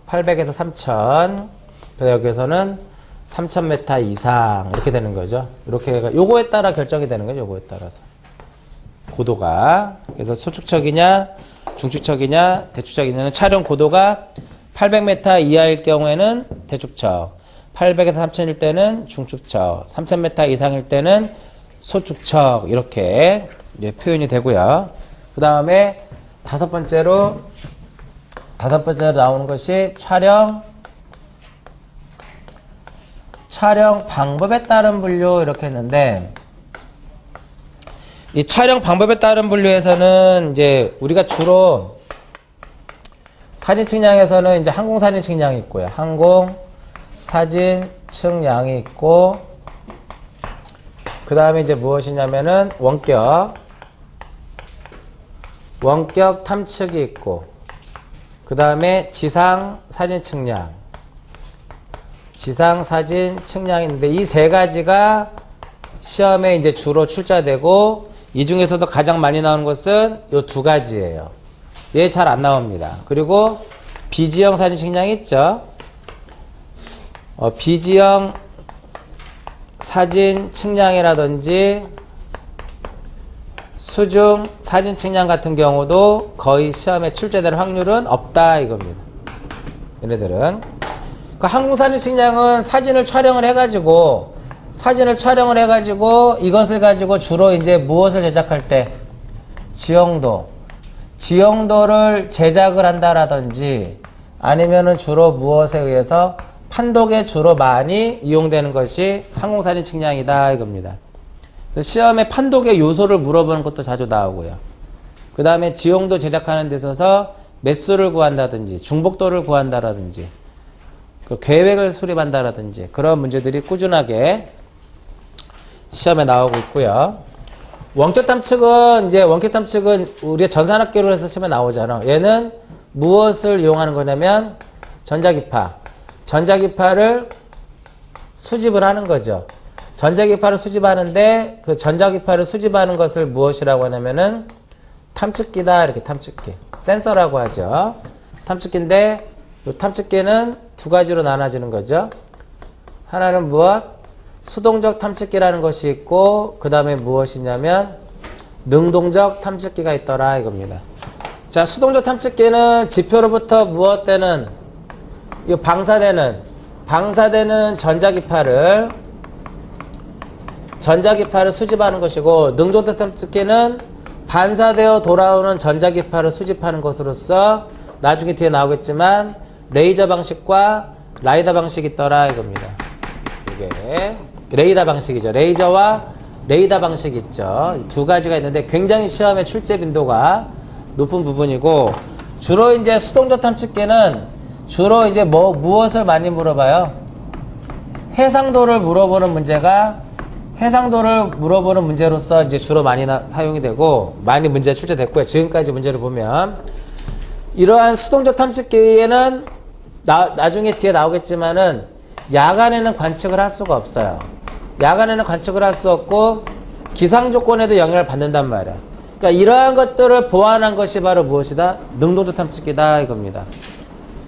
800에서 3000. 여기에서는 3000m 이상. 이렇게 되는 거죠. 이렇게, 요거에 따라 결정이 되는 거죠. 요거에 따라서. 고도가. 그래서 소축척이냐, 중축척이냐, 대축척이냐는 촬영 고도가 800m 이하일 경우에는 대축척, 800에서 3000일 때는 중축척, 3000m 이상일 때는 소축척. 이렇게 이제 표현이 되고요. 그 다음에 다섯 번째로 나오는 것이 촬영 방법에 따른 분류 이렇게 했는데, 이 촬영 방법에 따른 분류에서는 이제 우리가 주로 사진 측량에서는 이제 항공 사진 측량이 있고요. 항공 사진 측량이 있고, 그 다음에 이제 무엇이냐면은 원격 탐측이 있고, 그 다음에 지상 사진 측량이 있는데, 이 세 가지가 시험에 이제 주로 출제되고, 이 중에서도 가장 많이 나오는 것은 이 두 가지예요. 얘 잘 안 나옵니다. 그리고 비지형 사진 측량이 있죠. 비지형 사진 측량이라든지 수중 사진 측량 같은 경우도 거의 시험에 출제될 확률은 없다 이겁니다. 얘네들은. 그 항공사진 측량은 사진을 촬영을 해가지고 이것을 가지고 주로 이제 무엇을 제작할 때 지형도를 제작을 한다라든지, 아니면은 주로 무엇에 의해서 판독에 주로 많이 이용되는 것이 항공사진 측량이다 이겁니다. 시험에 판독의 요소를 물어보는 것도 자주 나오고요. 그 다음에 지형도 제작하는 데 있어서 매수를 구한다든지 중복도를 구한다라든지 그 계획을 수립한다라든지 그런 문제들이 꾸준하게 시험에 나오고 있고요. 원격 탐측은 우리가 전산학계로 해서 시험에 나오잖아. 얘는 무엇을 이용하는 거냐면 전자기파를 수집을 하는 거죠. 전자기파를 수집하는데, 그 전자기파를 수집하는 것을 무엇이라고 하냐면은 탐측기다. 이렇게 탐측기. 센서라고 하죠. 탐측기인데, 이 탐측기는 두 가지로 나눠지는 거죠. 하나는 무엇? 수동적 탐측기라는 것이 있고, 그 다음에 무엇이냐면 능동적 탐측기가 있더라 이겁니다. 자, 수동적 탐측기는 지표로부터 무엇되는, 이 방사되는 전자기파를 수집하는 것이고, 능동적 탐측기는 반사되어 돌아오는 전자기파를 수집하는 것으로서 나중에 뒤에 나오겠지만 레이저 방식과 라이다 방식이 있더라 이겁니다. 이게 레이더 방식이죠. 레이저와 레이더 방식이 있죠. 두 가지가 있는데 굉장히 시험의 출제 빈도가 높은 부분이고, 주로 이제 수동적 탐측기는 주로 이제 무엇을 많이 물어봐요? 해상도를 물어보는 문제로서 이제 주로 많이 사용이 되고, 많이 문제 출제됐고요. 지금까지 문제를 보면 이러한 수동적 탐측기에는 나중에 뒤에 나오겠지만은 야간에는 관측을 할 수가 없어요. 야간에는 관측을 할 수 없고 기상 조건에도 영향을 받는단 말이야. 그러니까 이러한 것들을 보완한 것이 바로 무엇이다? 능동적 탐측기다 이겁니다.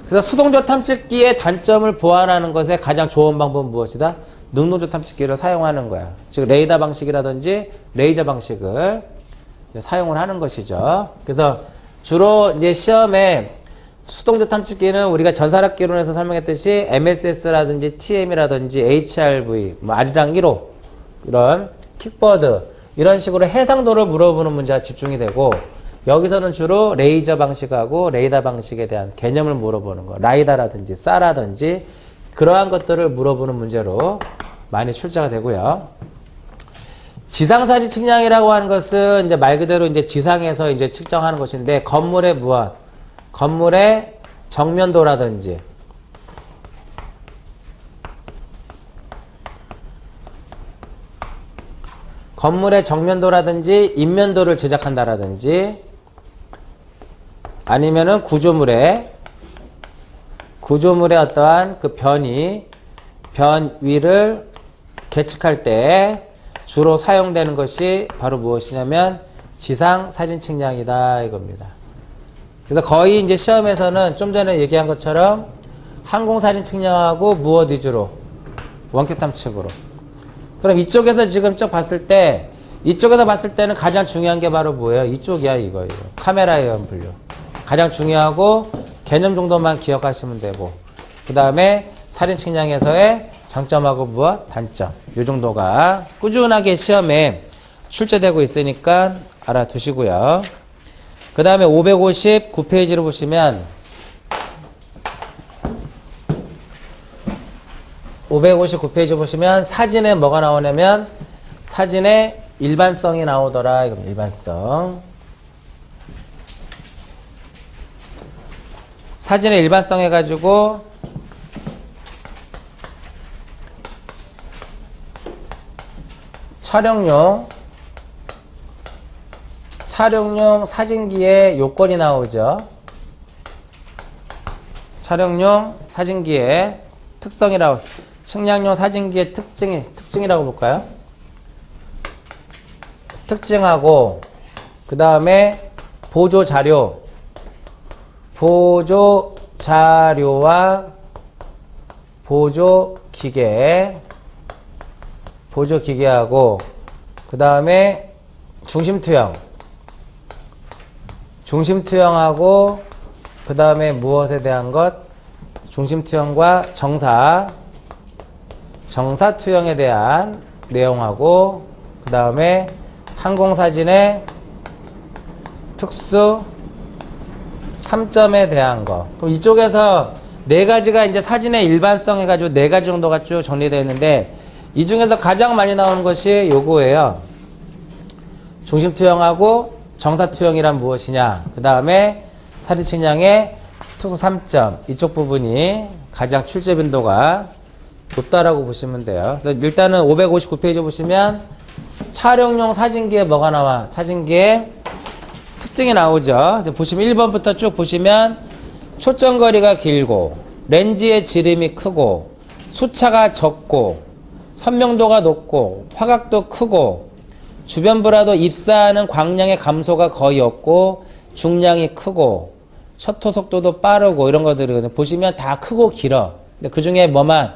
그래서 수동적 탐측기의 단점을 보완하는 것에 가장 좋은 방법은 무엇이다? 능동적 탐측기를 사용하는 거야. 즉 레이더 방식이라든지 레이저 방식을 사용을 하는 것이죠. 그래서 주로 이제 시험에 수동적 탐측기는 우리가 전산학개론에서 설명했듯이 MSS라든지 TM이라든지 HRV, 아리랑 1호, 이런 킥버드, 이런 식으로 해상도를 물어보는 문제가 집중이 되고, 여기서는 주로 레이저 방식하고 레이더 방식에 대한 개념을 물어보는 거, 라이다라든지 싸라든지 그러한 것들을 물어보는 문제로 많이 출제가 되고요. 지상사지 측량이라고 하는 것은 이제 말 그대로 이제 지상에서 이제 측정하는 것인데, 건물의 정면도라든지 건물의 정면도라든지 인면도를 제작한다라든지 아니면은 구조물의 어떠한 그 변 위를 계측할 때 주로 사용되는 것이 바로 무엇이냐면 지상 사진 측량이다 이겁니다. 그래서 거의 이제 시험에서는 좀 전에 얘기한 것처럼 항공 사진 측량하고 무엇 위주로 원격 탐측으로. 그럼 이쪽에서 지금 쭉 봤을 때 이쪽에서 봤을 때는 가장 중요한 게 바로 뭐예요? 이쪽이야 이거예요. 카메라에 의한 분류. 가장 중요하고 개념 정도만 기억하시면 되고 그 다음에 사진 측량에서의 장점하고 무엇? 단점. 이 정도가 꾸준하게 시험에 출제되고 있으니까 알아두시고요. 그 다음에 559페이지를 보시면 559페이지 보시면 사진에 뭐가 나오냐면 사진에 일반성이 나오더라. 이건 일반성. 사진의 일반성 해가지고 촬영용 사진기의 요건이 나오죠. 촬영용 사진기의 특성이라고, 측량용 사진기의 특징이라고 볼까요? 특징하고, 그 다음에 보조 자료와 보조 기계하고, 그 다음에 중심투영하고, 그 다음에 무엇에 대한 것? 중심투영과 정사투영에 대한 내용하고, 그 다음에 항공사진의 특수 3점에 대한 거. 그럼 이쪽에서 네 가지가 이제 사진의 일반성 해가지고 네 가지 정도가 쭉 정리되어 있는데, 이 중에서 가장 많이 나오는 것이 요거예요. 중심투영하고 정사투영이란 무엇이냐. 그 다음에 사진 측량의 특수 3점. 이쪽 부분이 가장 출제 빈도가 높다라고 보시면 돼요. 그래서 일단은 559페이지 보시면 촬영용 사진기에 뭐가 나와? 사진기에 특징이 나오죠. 보시면 1번부터 쭉 보시면 초점거리가 길고 렌즈의 지름이 크고 수차가 적고 선명도가 높고 화각도 크고 주변부라도 입사하는 광량의 감소가 거의 없고 중량이 크고 셔터 속도도 빠르고 이런 것들이 보시면 다 크고 길어. 근데 그 중에 뭐만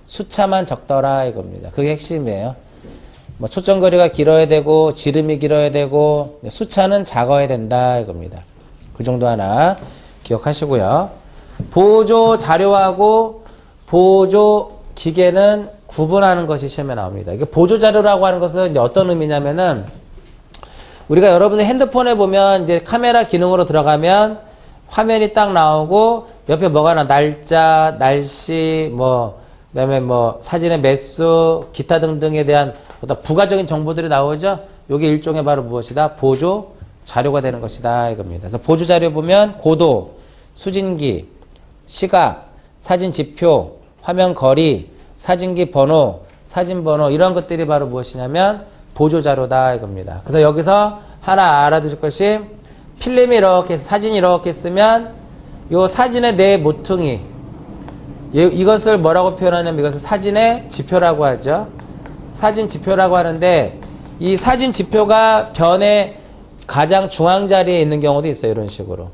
수차만 적더라 이겁니다. 그게 핵심이에요. 뭐 초점거리가 길어야 되고 지름이 길어야 되고 수차는 작아야 된다 이겁니다. 그 정도 하나 기억하시고요. 보조 자료하고 보조 기계는 구분하는 것이 시험에 나옵니다. 이게 보조 자료라고 하는 것은 이제 어떤 의미냐면은 우리가 여러분의 핸드폰에 보면 이제 카메라 기능으로 들어가면 화면이 딱 나오고 옆에 뭐가 나 날짜, 날씨, 그다음에 사진의 매수, 기타 등등에 대한 어떤 부가적인 정보들이 나오죠. 이게 일종의 바로 무엇이다? 보조 자료가 되는 것이다 이겁니다. 그래서 보조 자료 보면 고도, 수진기, 시각, 사진 지표, 화면 거리, 사진기 번호, 사진 번호 이런 것들이 바로 무엇이냐면 보조 자료다 이겁니다. 그래서 여기서 하나 알아두실 것이 필름이 이렇게 사진이 이렇게 쓰면 이 사진의 네 모퉁이 이것을 뭐라고 표현하냐면 이것을 사진의 지표라고 하죠. 사진 지표라고 하는데 이 사진 지표가 변의 가장 중앙 자리에 있는 경우도 있어요. 이런 식으로.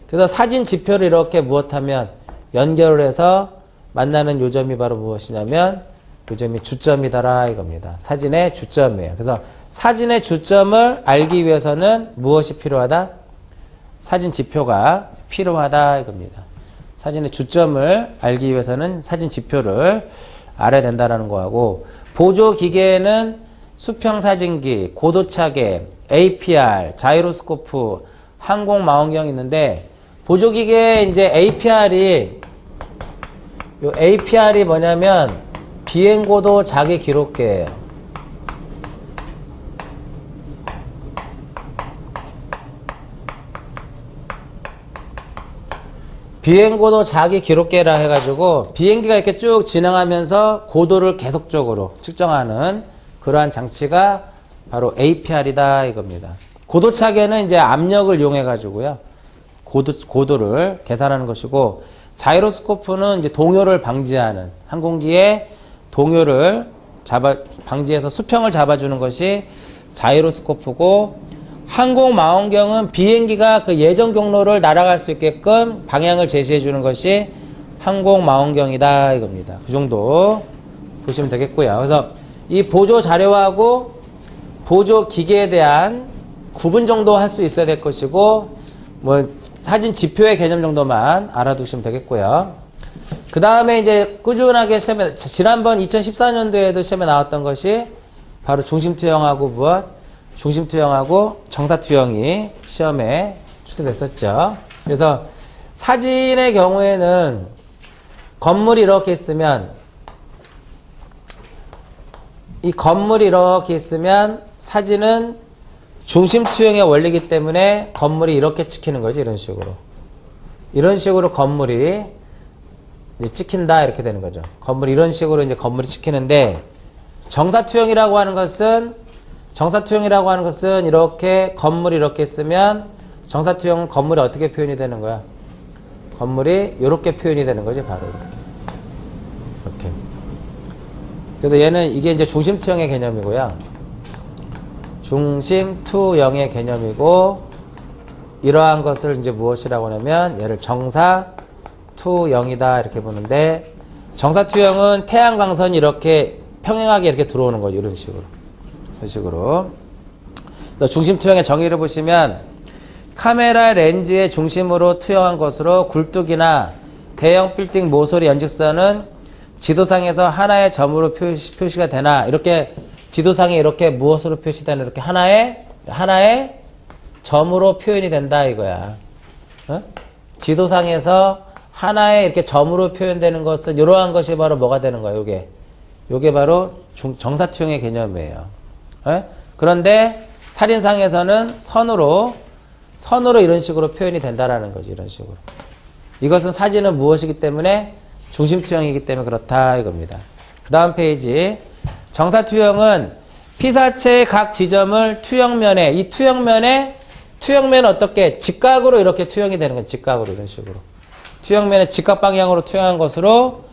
그래서 사진 지표를 이렇게 무엇하면 연결을 해서 만나는 요점이 바로 무엇이냐면 요점이 주점이더라 이겁니다. 사진의 주점이에요. 그래서 사진의 주점을 알기 위해서는 무엇이 필요하다? 사진 지표가 필요하다 이겁니다. 사진의 주점을 알기 위해서는 사진 지표를 알아야 된다라는 거하고 보조 기계에는 수평 사진기, 고도차계, APR, 자이로스코프, 항공 망원경이 있는데 보조 기계에 이제 APR이 뭐냐면 비행고도 자기 기록계예요. 비행고도 자기 기록계라 해가지고 비행기가 이렇게 쭉 진행하면서 고도를 계속적으로 측정하는 그러한 장치가 바로 APR이다 이겁니다. 고도 차계는 이제 압력을 이용해가지고요. 고도를 계산하는 것이고, 자이로스코프는 이제 동요를 방지하는, 항공기의 동요를 방지해서 수평을 잡아주는 것이 자이로스코프고, 항공망원경은 비행기가 그 예정 경로를 날아갈 수 있게끔 방향을 제시해 주는 것이 항공망원경이다 이겁니다. 그 정도 보시면 되겠고요. 그래서 이 보조 자료하고 보조 기계에 대한 구분 정도 할 수 있어야 될 것이고, 뭐 사진 지표의 개념 정도만 알아두시면 되겠고요. 그 다음에 이제 꾸준하게 시험에, 지난번 2014년도에도 시험에 나왔던 것이 바로 중심투영하고 무엇? 중심투영하고 정사투영이 시험에 출제됐었죠. 그래서 사진의 경우에는 건물이 이렇게 있으면, 이 건물이 이렇게 있으면 사진은 중심투영의 원리이기 때문에 건물이 이렇게 찍히는 거죠. 이런 식으로. 이런 식으로 건물이 이제 찍힌다 이렇게 되는 거죠. 건물이 이런 식으로 이제 건물이 찍히는데, 정사투영이라고 하는 것은 이렇게 건물이 이렇게 있으면, 정사투영은 건물이 어떻게 표현이 되는 거야? 건물이 이렇게 표현이 되는 거지, 바로 이렇게. 그래서 얘는 이게 이제 중심투영의 개념이고요. 중심투영의 개념이고, 이러한 것을 이제 무엇이라고 하냐면 얘를 정사투영이다 이렇게 보는데, 정사투영은 태양광선이 이렇게 평행하게 이렇게 들어오는 거죠. 이런 식으로. 이런 식으로. 중심투영의 정의를 보시면, 카메라 렌즈의 중심으로 투영한 것으로 굴뚝이나 대형 빌딩 모서리 연직선은 지도상에서 하나의 점으로 표시가 되나, 이렇게 지도상에 이렇게 무엇으로 표시되는, 이렇게 하나의 점으로 표현이 된다 이거야. 어? 지도상에서 하나의 이렇게 점으로 표현되는 것은 이러한 것이 바로 뭐가 되는 거야? 요게 바로 정사투영의 개념이에요. 어? 그런데 살인상에서는 선으로 이런 식으로 표현이 된다라는 거지. 이런 식으로. 이것은 사진은 무엇이기 때문에? 중심투영이기 때문에 그렇다 이겁니다. 그 다음 페이지. 정사투영은 피사체의 각 지점을 투영면에, 이 투영면은 어떻게? 직각으로 이렇게 투영이 되는 거예요. 직각으로 이런 식으로. 투영면에 직각 방향으로 투영한 것으로,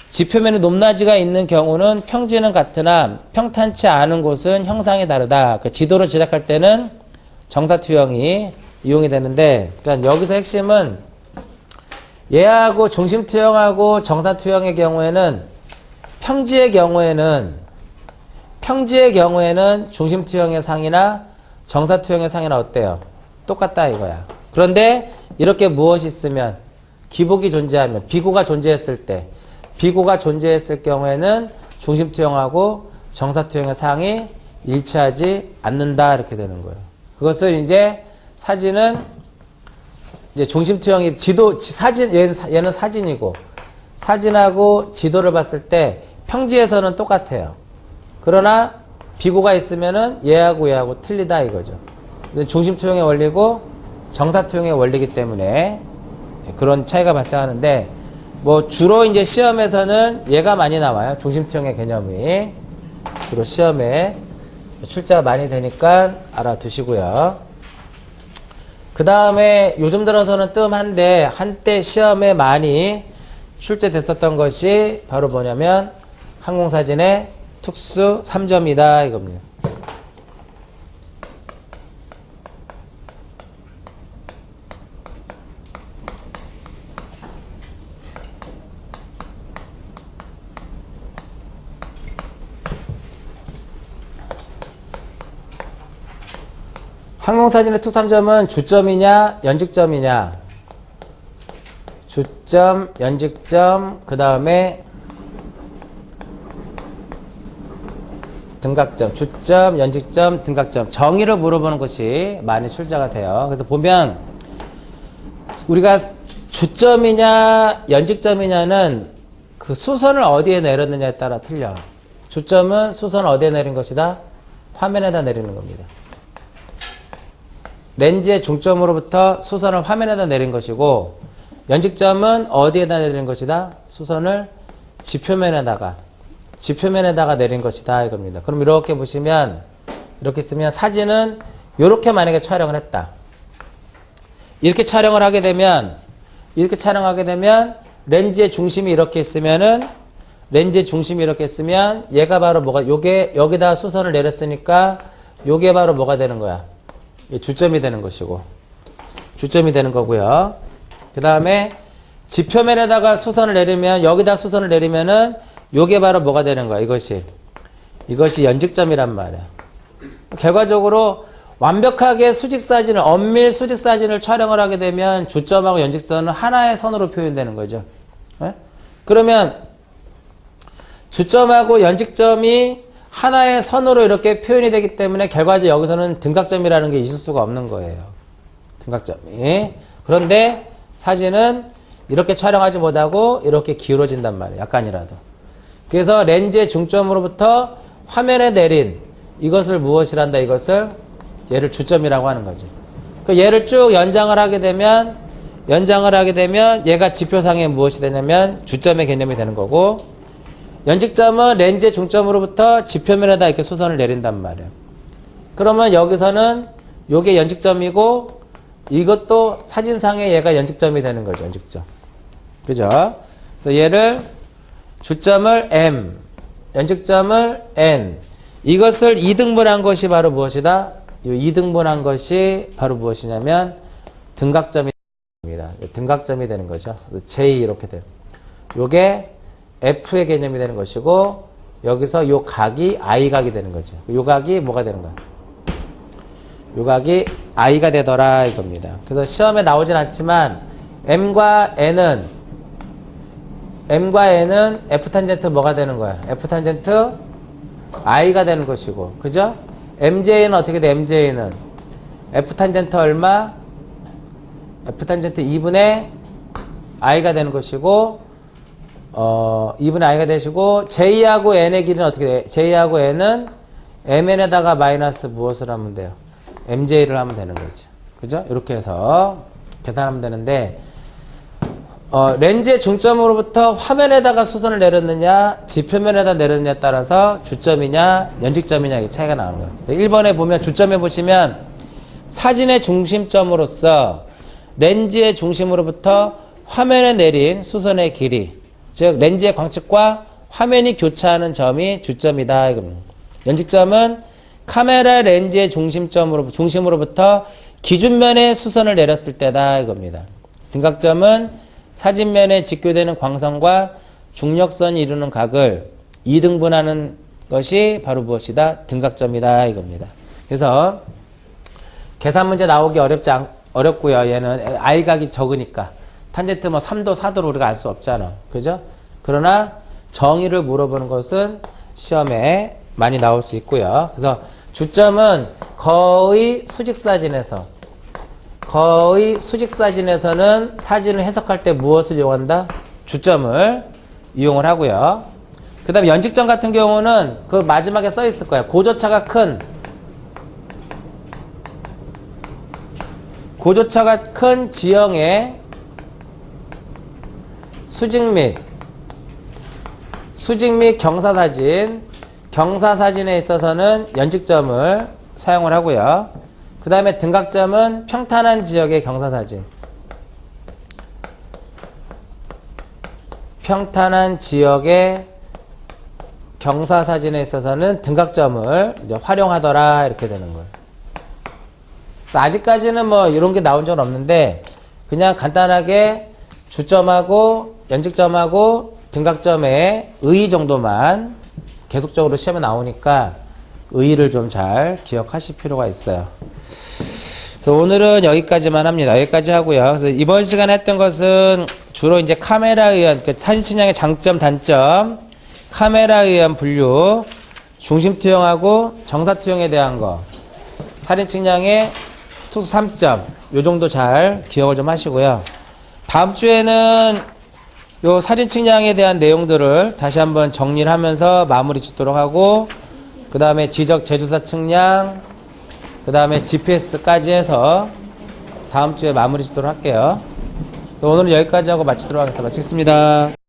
지표면에 높낮이가 있는 경우는 평지는 같으나 평탄치 않은 곳은 형상이 다르다. 그 지도를 제작할 때는 정사투영이 이용이 되는데, 그러니까 여기서 핵심은 얘하고 중심투영하고 정사투영의 경우에는, 평지의 경우에는 중심투영의 상이나 정사투영의 상이나 어때요? 똑같다 이거야. 그런데 이렇게 무엇이 있으면, 기복이 존재하면, 비고가 존재했을 경우에는 중심투영하고 정사투영의 상이 일치하지 않는다 이렇게 되는 거예요. 그것을 이제 사진은 이제 중심투영이 얘는 사진이고, 사진하고 지도를 봤을 때 평지에서는 똑같아요. 그러나 비고가 있으면은 얘하고 틀리다 이거죠. 중심투영의 원리고 정사투영의 원리이기 때문에 그런 차이가 발생하는데, 뭐 주로 이제 시험에서는 얘가 많이 나와요. 중심투영의 개념이 주로 시험에 출제가 많이 되니까 알아두시고요. 그 다음에 요즘 들어서는 뜸한데, 한때 시험에 많이 출제됐었던 것이 바로 뭐냐면 항공사진의 특수 3점이다 이겁니다. 항공사진의 특수 3점은 주점이냐 연직점이냐, 주점, 연직점, 그 다음에 등각점, 주점, 연직점, 등각점, 정의를 물어보는 것이 많이 출제가 돼요. 그래서 보면 우리가 주점이냐 연직점이냐는 그 수선을 어디에 내렸느냐에 따라 틀려. 주점은 수선을 어디에 내린 것이다? 화면에다 내리는 겁니다. 렌즈의 중점으로부터 수선을 화면에다 내린 것이고, 연직점은 어디에다 내리는 것이다? 수선을 지표면에다가 내린 것이다 이겁니다. 그럼 이렇게 보시면 이렇게 쓰면 사진은 이렇게 만약에 촬영을 했다. 이렇게 촬영을 하게 되면 렌즈의 중심이 이렇게 있으면 얘가 바로 뭐가 요게 여기다 수선을 내렸으니까 요게 바로 뭐가 되는 거야? 주점이 되는 것이고 주점이 되는 거고요. 그 다음에 지표면에다가 수선을 내리면 여기다 수선을 내리면은 요게 바로 뭐가 되는 거야? 이것이 연직점이란 말이야. 결과적으로 완벽하게 엄밀 수직 사진을 촬영을 하게 되면 주점하고 연직점은 하나의 선으로 표현되는 거죠. 네? 그러면 주점하고 연직점이 하나의 선으로 이렇게 표현이 되기 때문에 결과적으로 여기서는 등각점이라는 게 있을 수가 없는 거예요. 등각점이. 그런데 사진은 이렇게 촬영하지 못하고 이렇게 기울어진단 말이에요. 약간이라도. 그래서 렌즈의 중점으로부터 화면에 내린 이것을 무엇이란다? 얘를 주점이라고 하는 거지. 그 얘를 쭉 연장을 하게 되면 얘가 지표상에 무엇이 되냐면 주점의 개념이 되는 거고, 연직점은 렌즈의 중점으로부터 지표면에다 이렇게 수선을 내린단 말이에요. 그러면 여기서는 요게 연직점이고 이것도 사진상에 얘가 연직점이 되는 거죠. 연직점. 그죠? 그래서 얘를 주점을 M, 연직점을 N. 이것을 2등분한 것이 바로 무엇이다? 이 2등분한 것이 바로 무엇이냐면 등각점입니다. 등각점이 되는 거죠. J 이렇게 돼요. 요게 F의 개념이 되는 것이고, 여기서 요 각이 I각이 되는 거죠. 요 각이 뭐가 되는 거야? 요 각이 I가 되더라 이겁니다. 그래서 시험에 나오진 않지만 M과 N은 F 탄젠트 뭐가 되는 거야? F 탄젠트 I가 되는 것이고, 그죠? MJ는 어떻게 돼? MJ는 F 탄젠트 얼마? F 탄젠트 2분의 I가 되는 것이고, 2분의 I가 되시고, J하고 N의 길이는 어떻게 돼? J하고 N은 MN에다가 마이너스 무엇을 하면 돼요? MJ를 하면 되는 거죠. 그죠? 이렇게 해서 계산하면 되는데, 렌즈의 중점으로부터 화면에다가 수선을 내렸느냐, 지표면에다 내렸느냐에 따라서 주점이냐, 연직점이냐, 이 차이가 나오는 거예요. 1번에 보면, 주점에 보시면, 사진의 중심점으로서 렌즈의 중심으로부터 화면에 내린 수선의 길이, 즉, 렌즈의 광측과 화면이 교차하는 점이 주점이다. 이겁니다. 연직점은 카메라 렌즈의 중심으로부터 기준면에 수선을 내렸을 때다. 이겁니다. 등각점은 사진면에 직교되는 광선과 중력선이 이루는 각을 2등분하는 것이 바로 무엇이다? 등각점이다. 이겁니다. 그래서 계산 문제 나오기 어렵고요. 얘는 I각이 적으니까. 탄젠트 뭐 3도, 4도로 우리가 알 수 없잖아. 그죠? 그러나 정의를 물어보는 것은 시험에 많이 나올 수 있고요. 그래서 주점은 거의 수직사진에서는 사진을 해석할 때 무엇을 이용한다? 주점을 이용을 하고요. 그 다음에 연직점 같은 경우는 그 마지막에 써 있을 거야. 고조차가 큰 지형의 수직 및 경사사진에 있어서는 연직점을 사용을 하고요. 그 다음에 등각점은 평탄한 지역의 경사사진. 평탄한 지역의 경사사진에 있어서는 등각점을 이제 활용하더라. 이렇게 되는 거예요. 아직까지는 뭐 이런 게 나온 적은 없는데, 그냥 간단하게 주점하고 연직점하고 등각점의 의 정도만 계속적으로 시험에 나오니까 의의를 좀 잘 기억하실 필요가 있어요. 그래서 오늘은 여기까지만 합니다. 여기까지 하고요. 그래서 이번 시간에 했던 것은 주로 이제 카메라에 의한, 사진 측량의 장점, 단점, 카메라에 의한 분류, 중심 투영하고 정사 투영에 대한 거, 사진 측량의 투수 3점, 요 정도 잘 기억을 좀 하시고요. 다음 주에는 요 사진 측량에 대한 내용들을 다시 한번 정리를 하면서 마무리 짓도록 하고, 그 다음에 지적 제조사 측량, 그 다음에 GPS까지 해서 다음 주에 마무리 짓도록 할게요. 오늘은 여기까지 하고 마치도록 하겠습니다. 마치겠습니다.